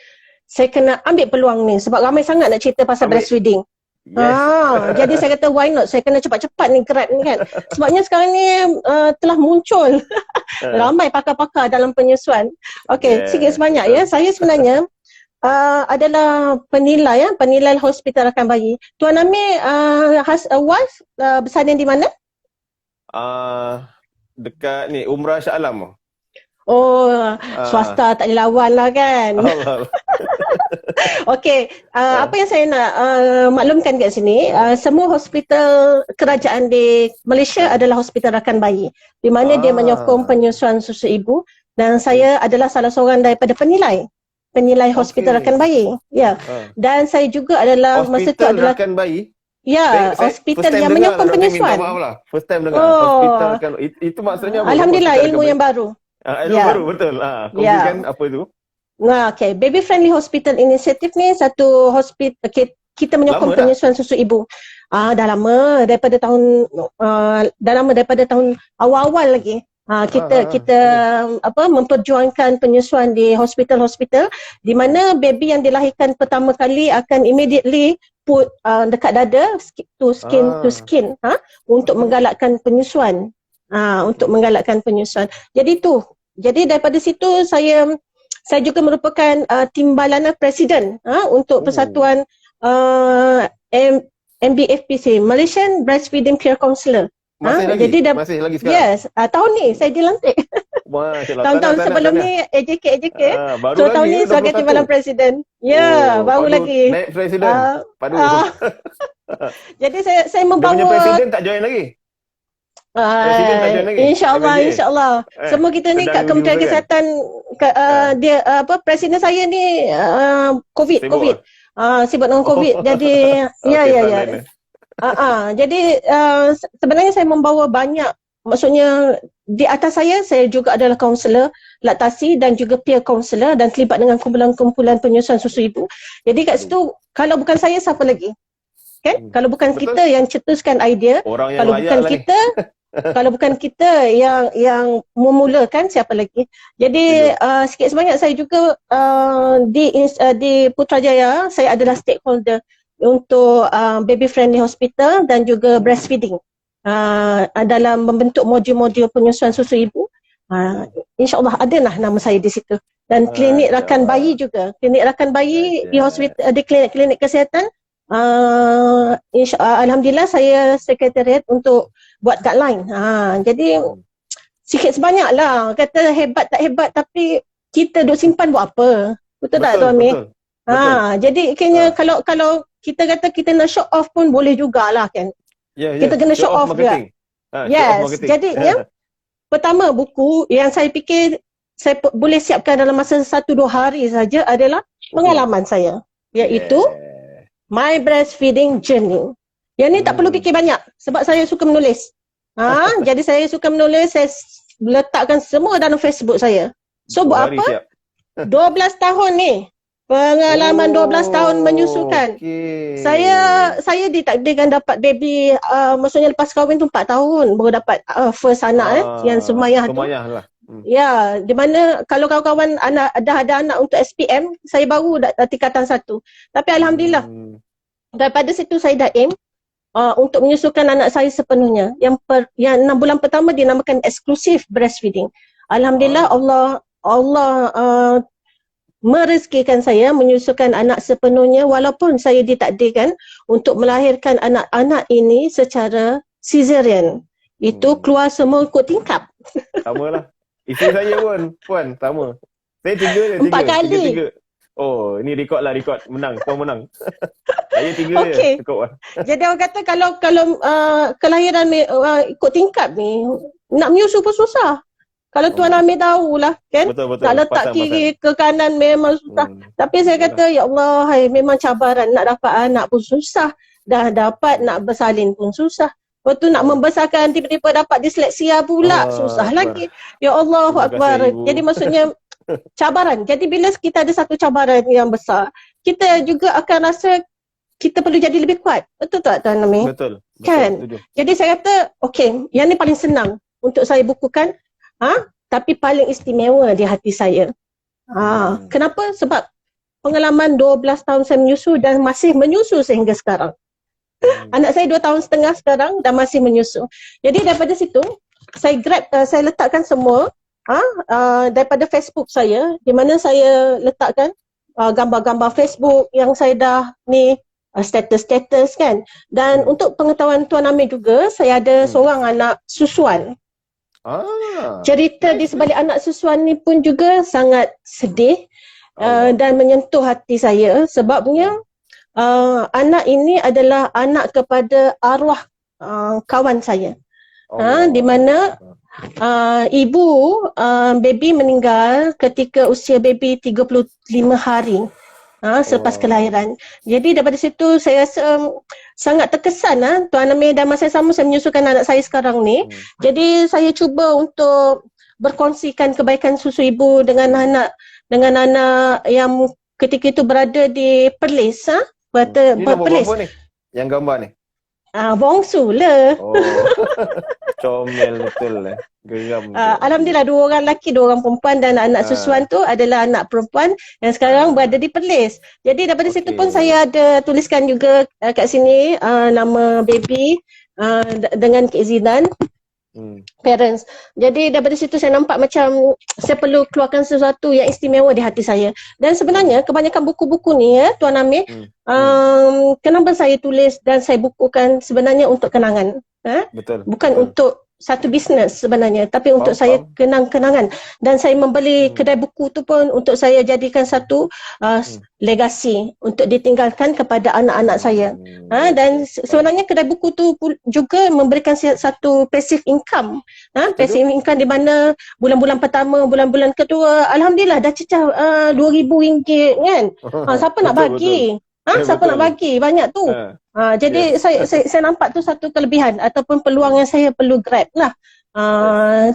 Saya kena ambil peluang ni sebab ramai sangat nak cerita pasal breastfeeding. Jadi saya kata why not, saya kena cepat-cepat ni gerak ni kan. Sebabnya sekarang ni telah muncul ramai pakar-pakar dalam penyusuan. Okey, sikit sebanyak ya. Saya sebenarnya adalah penilai hospital rakan bayi. Tuan Amir wife bersalin di mana? Dekat ni Umrah Shah Alam. Swasta tak boleh lawan lah kan. Okey, apa yang saya nak maklumkan kat sini, semua hospital kerajaan di Malaysia adalah hospital rakan bayi, di mana dia menyokong penyusuan susu ibu, dan saya adalah salah seorang daripada penilai hospital rakan bayi. Dan saya juga adalah hospital rakan bayi. Hospital yang menyokong penyusuan. First time dengar hospital rakan. Itu maksudnya alhamdulillah ilmu yang baru. Ilmu baru, betul. Kongsikan apa itu? Okay. Baby Friendly Hospital Initiative ni satu hospital kita menyokong Lama dah? penyusuan susu ibu. Dah lama daripada tahun awal-awal lagi. Kita memperjuangkan penyusuan di hospital-hospital di mana baby yang dilahirkan pertama kali akan immediately put dekat dada skin to skin untuk menggalakkan penyusuan. Untuk menggalakkan penyusuan. Jadi daripada situ saya juga merupakan timbalan presiden untuk persatuan MBFPC, Malaysian Breastfeeding Peer Counselor. Masih lagi? Jadi Masih lagi sekarang? Yes, tahun ni saya dilantik. Tahun-tahun sebelum ni AJK. Baru So lagi tahun ni ke sebagai 21? timbalan presiden. Baru lagi. Naik presiden. Padu. Jadi saya Dia punya membawa presiden tak join lagi? Presiden tak join lagi? InsyaAllah. Semua kita ni kat sedang Kementerian diusahakan. Kesihatan dia presiden saya ni COVID. Sibuk Sibuk dengan COVID. Jadi jadi sebenarnya saya membawa banyak, maksudnya di atas saya juga adalah kaunselor laktasi dan juga peer counselor dan terlibat dengan kumpulan-kumpulan penyusuan susu ibu. Jadi kat situ kalau bukan saya siapa lagi? Kan? Kalau bukan Betul. kita yang cetuskan idea, Orang yang kalau layak bukan lah kita kalau bukan kita yang memulakan, siapa lagi? Jadi sikit sebanyak saya juga di Putrajaya saya adalah stakeholder untuk baby friendly hospital dan juga breastfeeding dalam membentuk modul-modul penyusuan susu ibu. InsyaAllah adalah nama saya di situ. Dan klinik rakan bayi juga. Klinik rakan bayi di hospital, di klinik kesihatan. Alhamdulillah saya sekretariat untuk buat guideline. Jadi sikit sebanyak lah. Kata hebat tak hebat tapi kita duk simpan buat apa? Betul tak Tuan Amir? Jadi kayaknya kalau kita kata kita nak show off pun boleh jugalah kan. Kita kena show off juga. Yes. Jadi pertama buku yang saya fikir saya boleh siapkan dalam masa 1-2 hari saja adalah pengalaman saya, iaitu My Breastfeeding Journey. Yang ni tak perlu fikir banyak sebab saya suka menulis. Jadi saya suka menulis, saya letakkan semua dalam Facebook saya. So buat apa? 12 tahun ni. Pengalaman 12 tahun menyusukan. Saya ditakdirkan dapat baby, maksudnya lepas kahwin tu 4 tahun baru dapat first anak yang Sumayah tu. Lah. Ya, di mana kalau kawan-kawan dah ada anak untuk SPM, saya baru tingkatan 1. Tapi alhamdulillah daripada situ saya dah aim untuk menyusukan anak saya sepenuhnya. Yang 6 bulan pertama dinamakan eksklusif breastfeeding. Alhamdulillah Allah merezekikan saya menyusukan anak sepenuhnya walaupun saya ditakdirkan untuk melahirkan anak-anak ini secara caesarean. Itu keluar semua ikut tingkap. Sama lah. Isteri saya pun, Puan, sama. Saya 3 je. 4 kali. 3. Oh, ini rekod. Menang, Puan menang. Saya 3 okay. je, cukup lah. Jadi orang kata kalau kelahiran ni ikut tingkap ni, nak menyusu pun susah. Kalau Tuan Amir tahulah kan, Betul. tak letak kiri ke kanan memang susah. Tapi saya kata, ya Allah, memang cabaran. Nak dapat anak pun susah. Dah dapat nak bersalin pun susah. Lepas tu nak membesarkan tiba-tiba dapat disleksia pula. Susah lagi. Ya Allahu Akbar. Jadi maksudnya cabaran. Jadi bila kita ada satu cabaran yang besar, kita juga akan rasa kita perlu jadi lebih kuat. Betul tak Tuan Amir? Betul. Kan? Betul. Jadi saya kata, okey, yang ni paling senang untuk saya bukukan. Tapi paling istimewa di hati saya. Kenapa? Sebab pengalaman 12 tahun saya menyusu dan masih menyusu sehingga sekarang. Anak saya 2 tahun setengah sekarang dan masih menyusu. Jadi daripada situ, saya letakkan semua daripada Facebook saya, di mana saya letakkan gambar-gambar Facebook yang saya dah ni, status-status kan. Dan untuk pengetahuan Tuan Amir juga, saya ada seorang anak susuan. Cerita di sebalik anak susuan ni pun juga sangat sedih dan menyentuh hati saya sebabnya anak ini adalah anak kepada arwah kawan saya. Di mana ibu baby meninggal ketika usia baby 35 hari selepas kelahiran. Jadi daripada situ saya rasa sangat terkesan Tuan Amir dan masa sama saya menyusukan anak saya sekarang ni. Jadi saya cuba untuk berkongsikan kebaikan susu ibu dengan anak dengan anak yang ketika itu berada di Perlis. Ini nombor Perlis. berapa ni? Yang gambar ni? Bongsu lah. Oh, comel betul Geram betul. Alhamdulillah 2 orang lelaki, 2 orang perempuan, dan anak susuan tu adalah anak perempuan yang sekarang berada di Perlis. Jadi daripada situ pun saya ada tuliskan juga kat sini nama baby dengan keizinan parents. Jadi daripada situ saya nampak macam saya perlu keluarkan sesuatu yang istimewa di hati saya. Dan sebenarnya kebanyakan buku-buku ni Tuan Amir, kenapa saya tulis dan saya bukukan sebenarnya untuk kenangan. Betul. Bukan untuk satu bisnes sebenarnya, tapi untuk saya kenang-kenangan. Dan saya membeli kedai buku tu pun untuk saya jadikan satu legasi untuk ditinggalkan kepada anak-anak saya. Dan sebenarnya kedai buku tu juga memberikan satu passive income. Passive income di mana bulan-bulan pertama, bulan-bulan kedua, alhamdulillah dah cecah RM2,000 kan. Siapa nak bagi? Siapa nak bagi? Banyak tu. Jadi saya nampak tu satu kelebihan ataupun peluang yang saya perlu grab lah.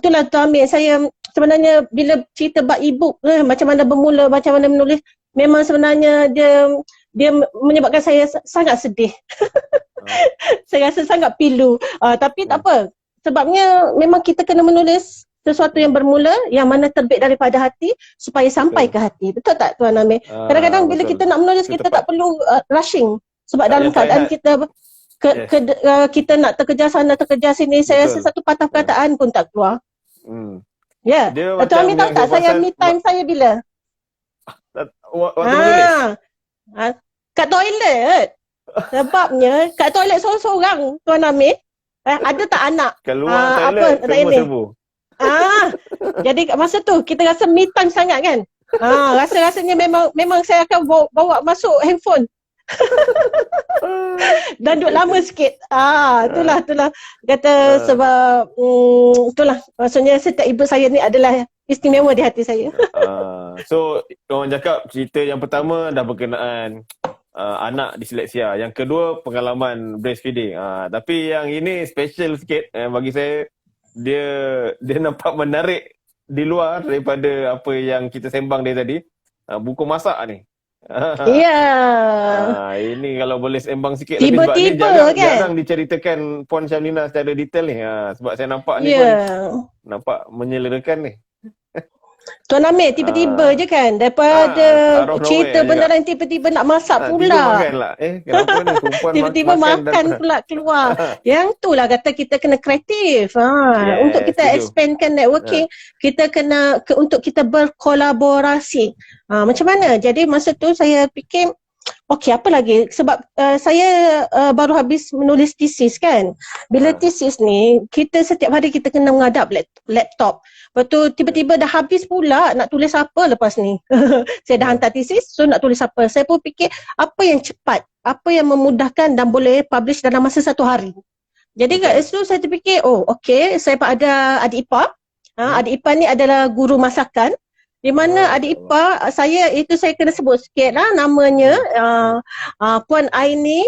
Itulah Tuan Amir, saya sebenarnya bila cerita bab e-book macam mana bermula, macam mana menulis, memang sebenarnya dia menyebabkan saya sangat sedih. Saya rasa sangat pilu. Tapi tak apa. Sebabnya memang kita kena menulis sesuatu yang bermula, yang mana terbit daripada hati supaya sampai ke hati. Betul tak Tuan Amir? Kadang-kadang bila kita nak menulis, kita tak perlu rushing. Sebab dalam keadaan kita kita nak terkejar sana, terkejar sini, saya rasa satu patah perkataan pun tak keluar. Ya. Tuan Amir tahu tak saya me time saya bila? Waktu menulis? Kat toilet. Sebabnya kat toilet seorang-seorang Tuan Amir. Ada tak anak? Keluar toilet, serbu-serbu. Jadi kat masa tu kita rasa me time sangat kan. Rasa-rasanya memang saya akan bawa masuk handphone. Dan duduk lama sikit. Itulah kata sebab itulah maksudnya setiap ibu saya ni adalah istimewa di hati saya. So orang cakap cerita yang pertama dah berkenaan anak disleksia, yang kedua pengalaman breastfeeding. Tapi yang ini special sikit bagi saya. Dia nampak menarik di luar daripada apa yang kita sembang dari tadi. Buku masak ni. Ya. Ini kalau boleh sembang sikit, tiba-tiba kan? Jarang diceritakan Puan Syamlina secara detail ni. Sebab saya nampak ni pun nampak menyelerakan ni. Tuan Amir tiba-tiba je kan daripada cerita beneran tiba-tiba nak masak pula. Kenapa ni perempuan tiba-tiba makan pula keluar. Yang tu lah kata kita kena kreatif. Untuk kita expandkan networking, kita kena untuk kita berkolaborasi. Macam mana? Jadi masa tu saya fikir okey, apa lagi? Sebab saya baru habis menulis tesis kan. Bila tesis ni, kita setiap hari kita kena menghadap laptop. Lepas tu tiba-tiba dah habis pula nak tulis apa lepas ni. Saya dah hantar tesis, so nak tulis apa. Saya pun fikir apa yang cepat, apa yang memudahkan dan boleh publish dalam masa 1 hari. Jadi kat situ saya terfikir, okey, saya ada adik ipar. Adik ipar ni adalah guru masakan. Di mana adik ipar saya, itu saya kena sebut sikit lah namanya, Puan Aini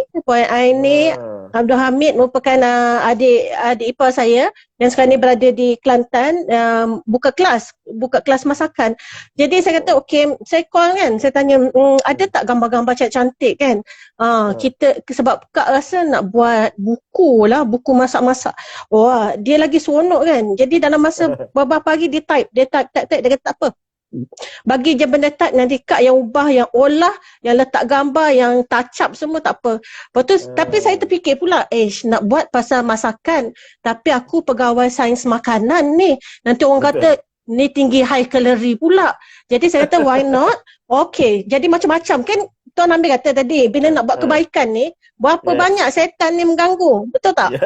Abdul Hamid merupakan adik ipar saya yang sekarang ni berada di Kelantan, buka kelas masakan. Jadi saya kata okey, saya call kan, saya tanya ada tak gambar-gambar cantik kan, kita sebab Kak rasa nak buat buku masak-masak. Wah, dia lagi seronok kan. Jadi dalam masa beberapa pagi dia type, dia kata tak apa, bagi je benda type, nanti Kak yang ubah, yang olah, yang letak gambar, yang touch up semua tak apa. Lepas tu, tapi saya terfikir pula, nak buat pasal masakan, tapi aku pegawai sains makanan ni, nanti orang kata ni tinggi high calorie pula. Jadi saya kata why not? Okay, jadi macam-macam kan. Tuan Amir kata tadi, bila nak buat kebaikan ni, berapa banyak setan ni mengganggu, betul tak?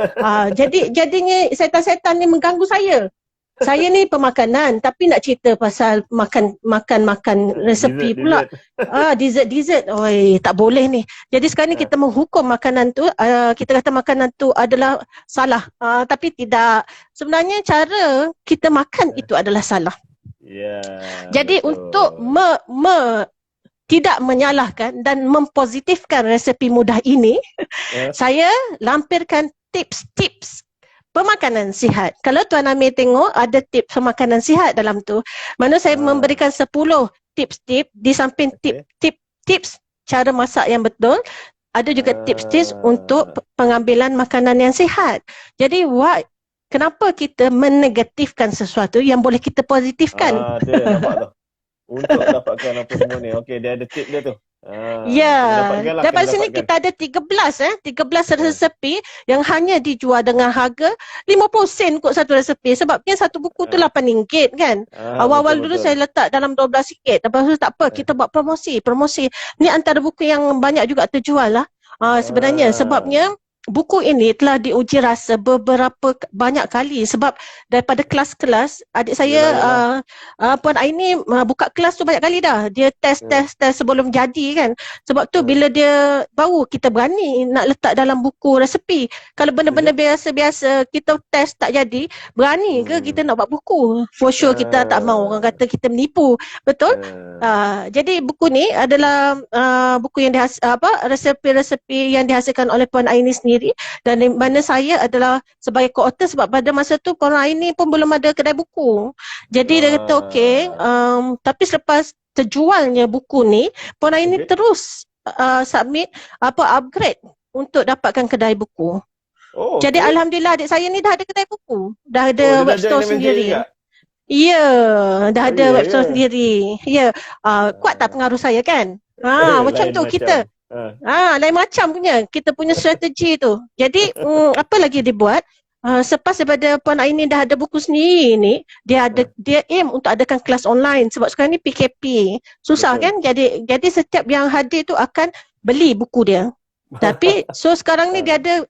Jadinya setan-setan ni mengganggu saya. Saya ni pemakanan tapi nak cerita pasal makan resepi pula. Dessert. Oi, tak boleh ni. Jadi sekarang ni kita menghukum makanan tu, kita kata makanan tu adalah salah. Tapi tidak. Sebenarnya cara kita makan itu adalah salah. Jadi betul. Untuk tidak menyalahkan dan mempositifkan resepi mudah ini, saya lampirkan tips-tips pemakanan sihat. Kalau Tuan Amir tengok ada tips pemakanan sihat dalam tu. Mana saya memberikan 10 tips-tips di samping tips cara masak yang betul. Ada juga tips-tips untuk pengambilan makanan yang sihat. Jadi kenapa kita menegatifkan sesuatu yang boleh kita positifkan? Dia nampak tu. Untuk dapatkan apa semua ni. Okey, dia ada tip dia tu. Dapat sini kita ada 13 resepi yang hanya dijual dengan harga 50 sen kot satu resepi. Sebabnya satu buku tu RM8 kan. Awal-awal dulu saya letak dalam RM12. Lepas tu tak apa, kita buat promosi. Ni antara buku yang banyak juga terjual lah. Sebenarnya sebabnya buku ini telah diuji rasa beberapa banyak kali sebab daripada kelas-kelas adik saya Puan Aini buka kelas tu banyak kali dah. Dia test sebelum jadi kan. Sebab tu bila dia baru kita berani nak letak dalam buku resepi. Kalau benda-benda biasa-biasa kita test tak jadi, berani ke kita nak buat buku? For sure kita tak mau orang kata kita menipu. Betul? Jadi buku ni adalah buku yang resepi-resepi yang dihasilkan oleh Puan Aini sendiri. Dan di mana saya adalah sebagai co-author sebab pada masa tu Puan Aini pun belum ada kedai buku. Jadi dia kata okey, tapi selepas terjualnya buku ni, Puan Aini terus submit upgrade untuk dapatkan kedai buku. Jadi alhamdulillah adik saya ni dah ada kedai buku. Dah ada web store sendiri. Ya, dah ada web store sendiri. Ya, kuat tak pengaruh saya kan? Macam tu kita. Lain macam kita punya strategi tu. Jadi apa lagi dia buat? Selepas daripada Puan Aini dah ada buku sendiri ni, dia aim untuk adakan kelas online sebab sekarang ni PKP. Susah kan? Jadi setiap yang hadir tu akan beli buku dia. Tapi sekarang ni dia ada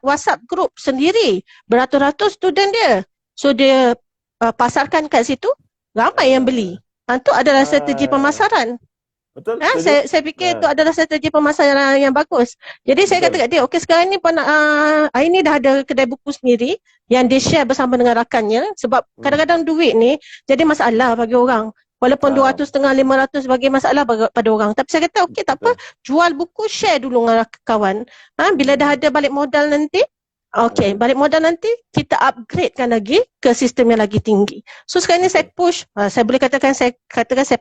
WhatsApp group sendiri, beratus-ratus student dia. So dia pasarkan kat situ, ramai yang beli. Itu adalah strategi pemasaran. Betul? Saya fikir itu adalah strategi pemasaran yang bagus. Jadi saya kata kat dia, okey sekarang ni Puan Aini dah ada kedai buku sendiri yang dia share bersama dengan rakannya sebab kadang-kadang duit ni jadi masalah bagi orang. Walaupun 200 setengah 500 bagi masalah pada orang. Tapi saya kata okey tak apa, jual buku, share dulu dengan kawan. Bila dah ada balik modal nanti, balik modal nanti kita upgradekan lagi ke sistem yang lagi tinggi. So sekarang ni saya push, saya boleh katakan saya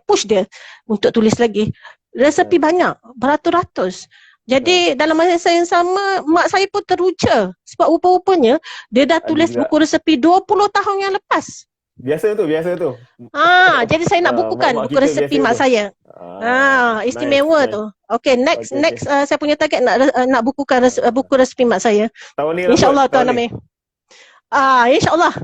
push dia untuk tulis lagi. Resepi banyak, beratus-ratus. Jadi dalam masa yang sama, mak saya pun teruja sebab rupa-rupanya dia dah tulis buku resepi 20 tahun yang lepas. Biasa tu. Jadi saya nak bukukan buku resepi mak saya. Istimewa tu. Okay, next saya punya target nak bukukan buku resepi mak saya. Tahun ni InsyaAllah Tuan Amir. InsyaAllah.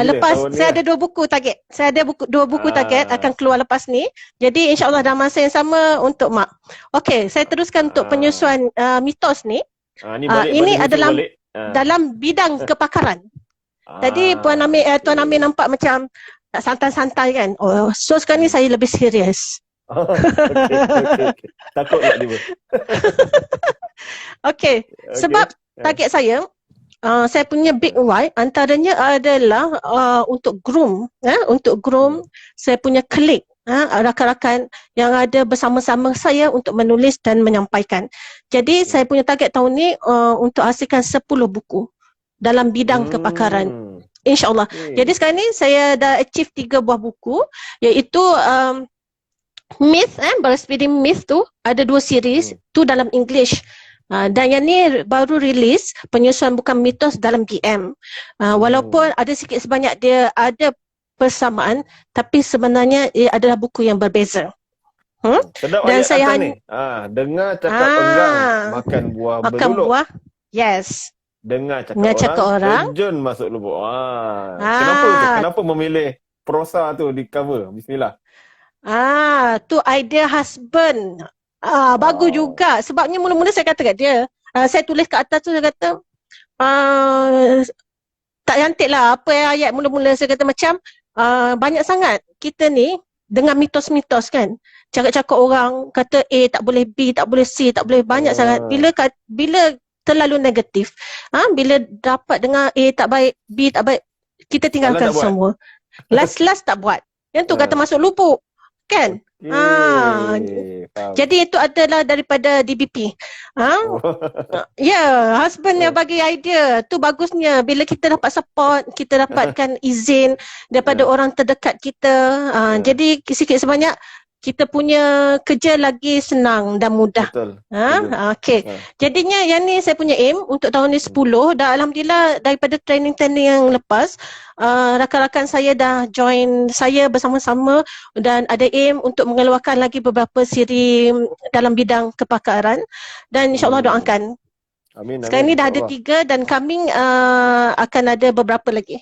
Lepas saya ada 2 buku target. Saya ada 2 buku target akan keluar lepas ni. Jadi insyaAllah dalam masa yang sama untuk mak. Okay, saya teruskan untuk penyusuan mitos ni. Ini adalah dalam bidang kepakaran. Tadi Tuan Amir nampak macam tak santai-santai kan. So sekarang ni saya lebih serius. Okay. Takut tak dia? Okay. Sebab target saya punya big why antaranya adalah untuk groom. Untuk groom saya punya klik. Rakan-rakan yang ada bersama-sama saya untuk menulis dan menyampaikan. Jadi saya punya target tahun ni untuk hasilkan 10 buku dalam bidang kepakaran. InsyaAllah. Jadi sekarang ni saya dah achieve 3 buah buku iaitu Myth, Breastfeeding Myth tu ada 2 series tu dalam English. Dan yang ni baru rilis penyusuan bukan mitos dalam BM. Walaupun ada sikit sebanyak dia ada persamaan tapi sebenarnya ia adalah buku yang berbeza. Sedap dan ayat saya atas ni. Dengar cakap orang makan buah berluluk. Buah. Yes. Dengar cakap orang, terjun masuk lubuk. Kenapa memilih prosa tu di cover? Bismillah. Tu idea husband. Bagus juga. Sebabnya mula-mula saya kata kat dia, saya tulis kat atas tu, saya kata tak cantik lah apa ayat mula-mula. Saya kata macam banyak sangat kita ni dengan mitos-mitos kan. Cakap-cakap orang kata A tak boleh, B tak boleh, C tak boleh, banyak sangat. Bila terlalu negatif, bila dapat dengar A tak baik, B tak baik, kita tinggalkan semua. Last tak buat. Yang tu kata masuk lubuk. kan? Ah, Faham. jadi itu adalah daripada DBP. Oh. Ya, husband yang bagi idea. Tu bagusnya bila kita dapat support, kita dapatkan izin daripada orang terdekat kita. Jadi sikit sebanyak kita punya kerja lagi senang dan mudah. Betul. Okey. Jadinya yang ni saya punya aim untuk tahun ni 10 dan alhamdulillah daripada training-training yang lepas rakan-rakan saya dah join saya bersama-sama dan ada aim untuk mengeluarkan lagi beberapa siri dalam bidang kepakaran dan insya-Allah doakan. Amin. Sekarang ni dah ada 3 dan coming akan ada beberapa lagi.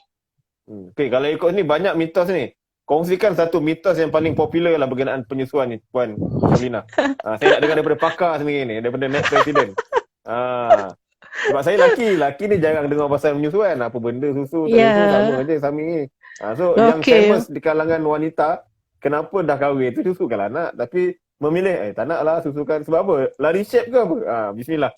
Okey, kalau ikut ni banyak mitos ni. Kongsikan satu mitos yang paling popular lah berkenaan penyusuan ni, Puan Paulina. Saya nak dengar daripada pakar sendiri ni, daripada next president. Sebab saya laki ni jarang dengar pasal penyusuan. Apa benda susu, tak susu, sama je Sami ni. So yang famous di kalangan wanita, kenapa dah kahwin tu susukan anak, tapi memilih, tak nak lah susukan. Sebab apa? Lari shape ke apa? Bismillah.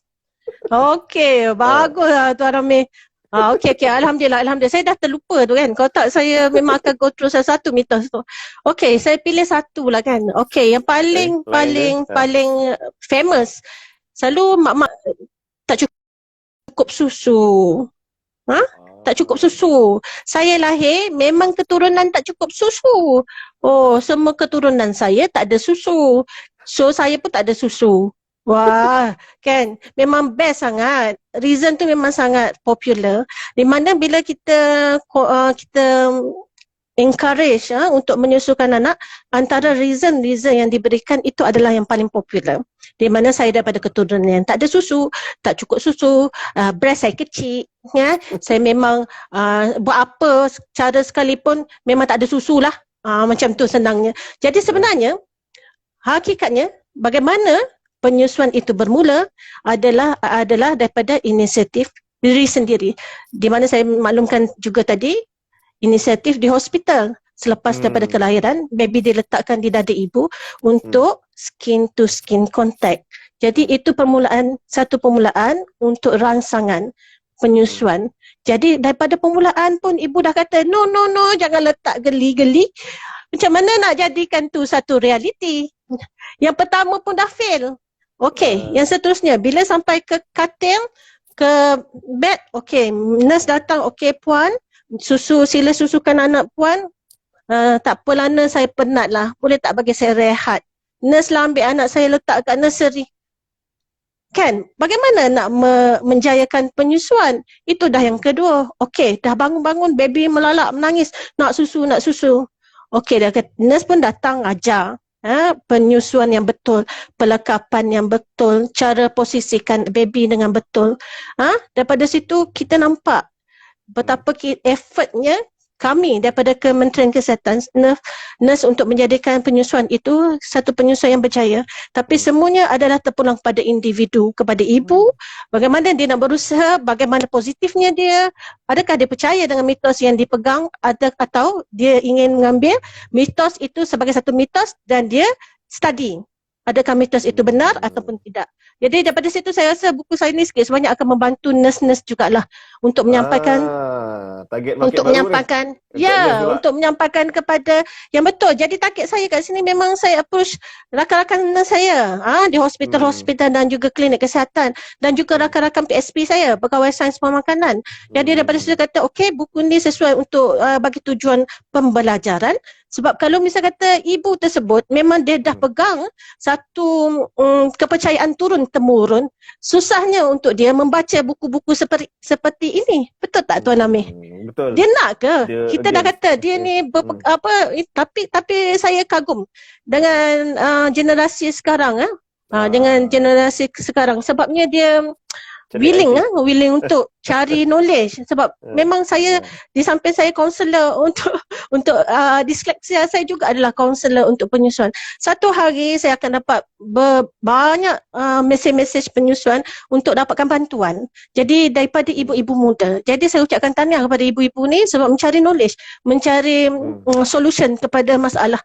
Okey, baguslah Tuan Amir. Okey. Alhamdulillah. Saya dah terlupa tu kan. Kalau tak saya memang akan go through satu mitos tu. Okey, saya pilih satu lah kan. Okey, yang paling famous. Selalu mak-mak tak cukup susu. Tak cukup susu. Saya lahir memang keturunan tak cukup susu. Semua keturunan saya tak ada susu. So saya pun tak ada susu. Wah, kan memang best sangat. Reason tu memang sangat popular. Di mana bila kita encourage untuk menyusukan anak, antara reason yang diberikan itu adalah yang paling popular. Di mana saya daripada keturunan yang tak ada susu, tak cukup susu, breast saya kecil, ya. Saya memang buat apa cara sekalipun memang tak ada susu lah. Macam tu senangnya. Jadi sebenarnya hakikatnya bagaimana penyusuan itu bermula adalah daripada inisiatif diri sendiri. Di mana saya maklumkan juga tadi, inisiatif di hospital. Selepas daripada kelahiran, baby diletakkan di dada ibu untuk skin to skin contact. Jadi itu satu permulaan untuk rangsangan penyusuan. Jadi daripada permulaan pun ibu dah kata, no, jangan letak geli-geli. Macam mana nak jadikan tu satu realiti? Yang pertama pun dah fail. Okey, yang seterusnya bila sampai ke katil, ke bed, okey, nurse datang, okey puan, sila susukan anak puan. Tak apalah nurse, saya penat lah. Boleh tak bagi saya rehat? Nurse lah ambil anak saya letak kat nursery. Kan? Bagaimana nak menjayakan penyusuan? Itu dah yang kedua. Okey, dah bangun-bangun, baby melalak, menangis. Nak susu. Okey, nurse pun datang ajar. Penyusuan yang betul, pelekapan yang betul, cara posisikan baby dengan betul. Daripada situ kita nampak betapa effortnya kami daripada Kementerian Kesihatan, nurse untuk menjadikan penyusuan itu satu penyusuan yang berjaya. Tapi semuanya adalah terpulang pada individu, kepada ibu, bagaimana dia nak berusaha, bagaimana positifnya dia, adakah dia percaya dengan mitos yang dipegang, atau dia ingin mengambil mitos itu sebagai satu mitos dan dia study. Adakah mitos itu benar ataupun tidak. Jadi daripada situ saya rasa buku saya ni sikit sebanyak akan membantu nurse-nurse jugalah untuk menyampaikan untuk menyampaikan kepada yang betul. Jadi target saya kat sini memang saya approach rakan-rakan nurse saya di hospital-hospital dan juga klinik kesihatan dan juga rakan-rakan PSP saya, pegawai sains pemakanan. Jadi daripada situ kata okey, buku ni sesuai untuk bagi tujuan pembelajaran. Sebab kalau misal kata ibu tersebut memang dia dah pegang satu kepercayaan turun-temurun, susahnya untuk dia membaca buku-buku seperti ini. Betul tak Tuan Amir? Betul. Dia nak ke? Kita dah kata dia ni tapi saya kagum dengan generasi sekarang dengan generasi sekarang sebabnya dia willing untuk cari knowledge. Sebab memang saya di samping saya kaunselor untuk disleksia, saya juga adalah kaunselor untuk penyusuan. Satu hari saya akan dapat banyak mesej-mesej penyusuan untuk dapatkan bantuan. Jadi daripada ibu-ibu muda. Jadi saya ucapkan tahniah kepada ibu-ibu ni sebab mencari knowledge, mencari solution kepada masalah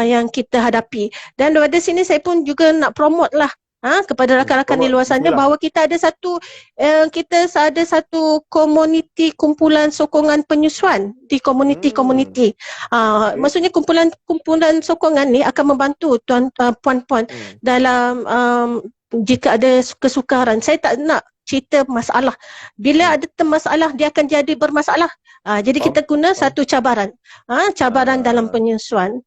yang kita hadapi. Dan daripada sini saya pun juga nak promote lah kepada rakan-rakan di luar sana Bismillah. bahawa kita ada satu komuniti kumpulan sokongan penyusuan di komuniti-komuniti. Okay. Maksudnya kumpulan sokongan ni akan membantu puan-puan dalam jika ada kesukaran. Saya tak nak cerita masalah. Bila ada masalah, dia akan jadi bermasalah. Jadi kita guna satu cabaran. Cabaran dalam penyusuan.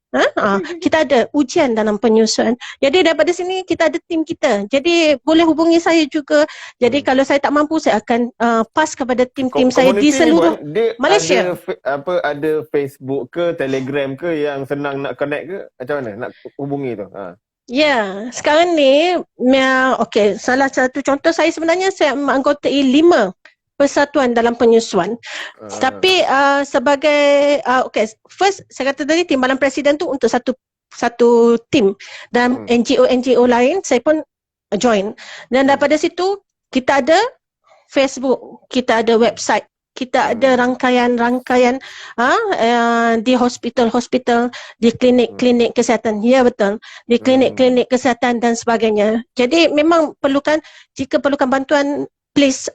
Kita ada ujian dalam penyusuan. Jadi daripada sini kita ada tim kita. Jadi boleh hubungi saya juga. Jadi kalau saya tak mampu, saya akan pass kepada tim-tim saya di seluruh Malaysia. Ada Facebook ke, Telegram ke yang senang nak connect ke? Macam mana nak hubungi tu? Ya, sekarang ni, okey, salah satu contoh saya sebenarnya saya menganggotai 5 persatuan dalam penyusuan. Tapi sebagai, okey, first saya kata tadi Timbalan Presiden tu untuk satu tim dan NGO lain saya pun join. Dan daripada situ kita ada Facebook, kita ada website, kita ada rangkaian-rangkaian di hospital-hospital, di klinik-klinik kesihatan. Ya betul. Di klinik-klinik kesihatan dan sebagainya. Jadi memang jika perlukan bantuan, please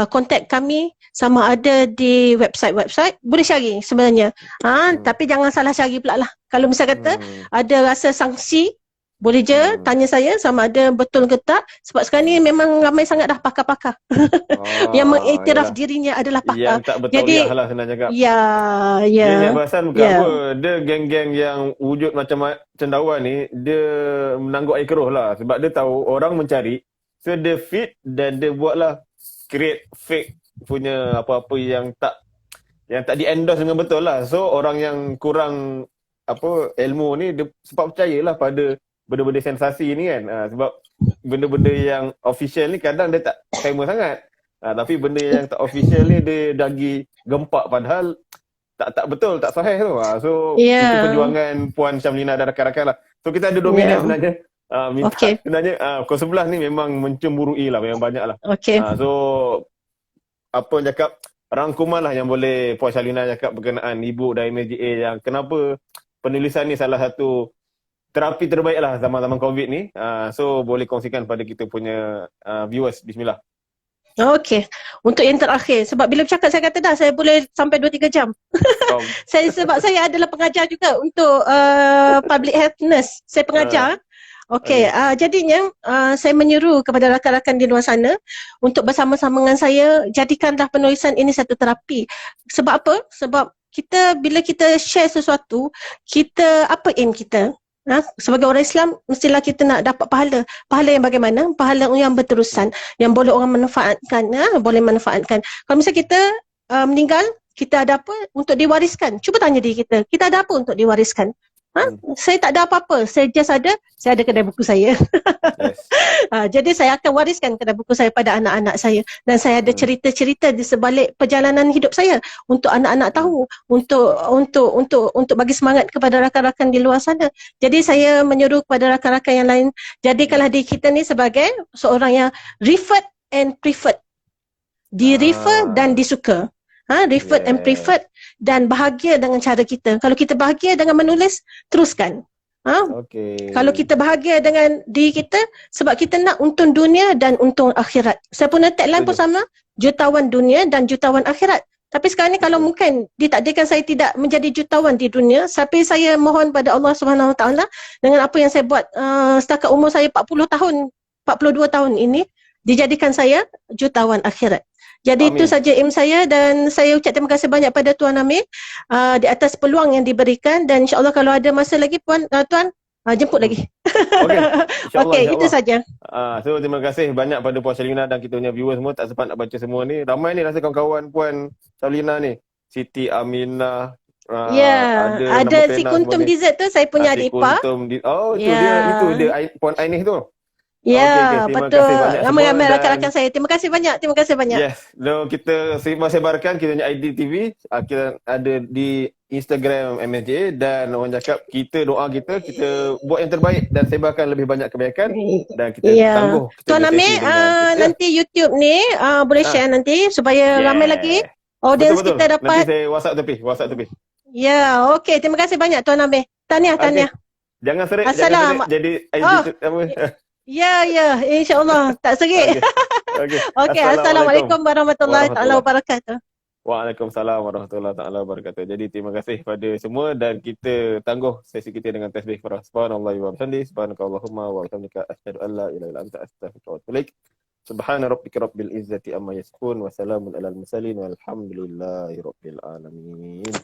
kontak kami, sama ada di website-website, boleh cari sebenarnya. Tapi jangan salah cari pula lah. Kalau misal kata ada rasa sangsi, boleh je tanya saya sama ada betul ke tak, sebab sekarang ni memang ramai sangat dah pakar-pakar yang mengiktiraf dirinya adalah pakar. Yang tak bertauliah lah senang cakap. Ya. Dia nak perasan bukan apa. Dia geng-geng yang wujud macam cendawan ni, dia menangguk air keruh lah. Sebab dia tahu orang mencari, so dia fit dan dia buatlah create fake punya apa-apa yang tak di-endorse dengan betul lah. So orang yang kurang ilmu ni, dia sebab percayalah pada benda-benda sensasi ni kan. Sebab benda-benda yang official ni kadang dia tak famous sangat. Tapi benda yang tak official ni dia lagi gempak padahal tak betul, tak sahih tu. So itu perjuangan Puan Syamlina dan rakan-rakan lah. So kita ada 2 minit sebenarnya. Sebenarnya pukul 11 ni memang mencemburui lah, memang banyak lah. So apa yang cakap, rangkuman lah yang boleh Puan Syamlina cakap berkenaan ibu dan MSGA yang kenapa penulisan ni salah satu terapi terbaik lah zaman-zaman COVID ni. So boleh kongsikan pada kita punya viewers. Bismillah. Okey. Untuk yang terakhir, sebab bila bercakap saya kata dah saya boleh sampai 2-3 jam. Sebab saya adalah pengajar juga untuk public health nurse. Saya pengajar. Okey, jadinya saya menyeru kepada rakan-rakan di luar sana untuk bersama-sama dengan saya jadikanlah penulisan ini satu terapi. Sebab apa? Sebab bila kita share sesuatu, apa aim kita? Sebagai orang Islam, mestilah kita nak dapat pahala. Pahala yang bagaimana? Pahala yang berterusan, yang boleh orang manfaatkan, boleh manfaatkan. Kalau misalnya kita meninggal, kita ada apa untuk diwariskan? Cuba tanya diri kita ada apa untuk diwariskan? Saya tak ada apa-apa, saya ada kedai buku saya. Jadi saya akan wariskan kedai buku saya pada anak-anak saya, dan saya ada cerita-cerita di sebalik perjalanan hidup saya untuk anak-anak tahu, untuk bagi semangat kepada rakan-rakan di luar sana. Jadi saya menyuruh kepada rakan-rakan yang lain, jadikanlah diri kita ni sebagai seorang yang referred and preferred. Di-refer dan disuka. Referred and preferred, dan bahagia dengan cara kita. Kalau kita bahagia dengan menulis, teruskan. Kalau kita bahagia dengan diri kita, sebab kita nak untung dunia dan untung akhirat. Saya punya tagline pun sama, jutawan dunia dan jutawan akhirat. Tapi sekarang ni kalau mungkin ditakdirkan saya tidak menjadi jutawan di dunia, tapi saya mohon pada Allah Subhanahu Wa Taala dengan apa yang saya buat setakat umur saya 42 tahun ini, dijadikan saya jutawan akhirat. Jadi Amin. Itu saja aim saya, dan saya ucap terima kasih banyak pada Tuan Amir di atas peluang yang diberikan, dan insya-Allah kalau ada masa lagi Tuan jemput lagi. Okey, itu saja. So terima kasih banyak pada Puan Syamlina dan kita punya viewers semua, tak sempat nak baca semua ni. Ramai ni rasa kawan-kawan Puan Syamlina ni. Siti Aminah, ada si Kuntum Dessert tu saya punya adik ipar. Itu dia Puan Ainih tu. Ya, betul. Ramai-ramai rakan-rakan saya. Terima kasih banyak. Yes. Kita sebarkan kita punya IDTV. Kita ada di Instagram MSJ, dan orang cakap doa kita buat yang terbaik dan sebarkan lebih banyak kebaikan, dan kita tangguh. Tuan Amir, nanti YouTube ni boleh share nanti supaya ramai lagi audience kita dapat. Nanti saya WhatsApp tepi. Ya, okey. Terima kasih banyak Tuan Amir. Tahniah. Jangan serik, jadi apa. Ya, ya, insya-Allah tak serik. Okey. Okey. Okey, Assalamualaikum Assalamualaikum warahmatullahi taala warahmatullahi wabarakatuh. Waalaikumsalam warahmatullahi taala wabarakatuh. Jadi terima kasih kepada semua dan kita tangguh sesi kita dengan tasbih para subhanallahi wa bihamdihi subhanakallahumma wa bihamdika asyhadu an la ilaha illa anta astaghfiruka wa atubu ilaik. Subhana rabbika rabbil izzati amma yasifun wa salamun alal mursalin walhamdulillahi rabbil alamin.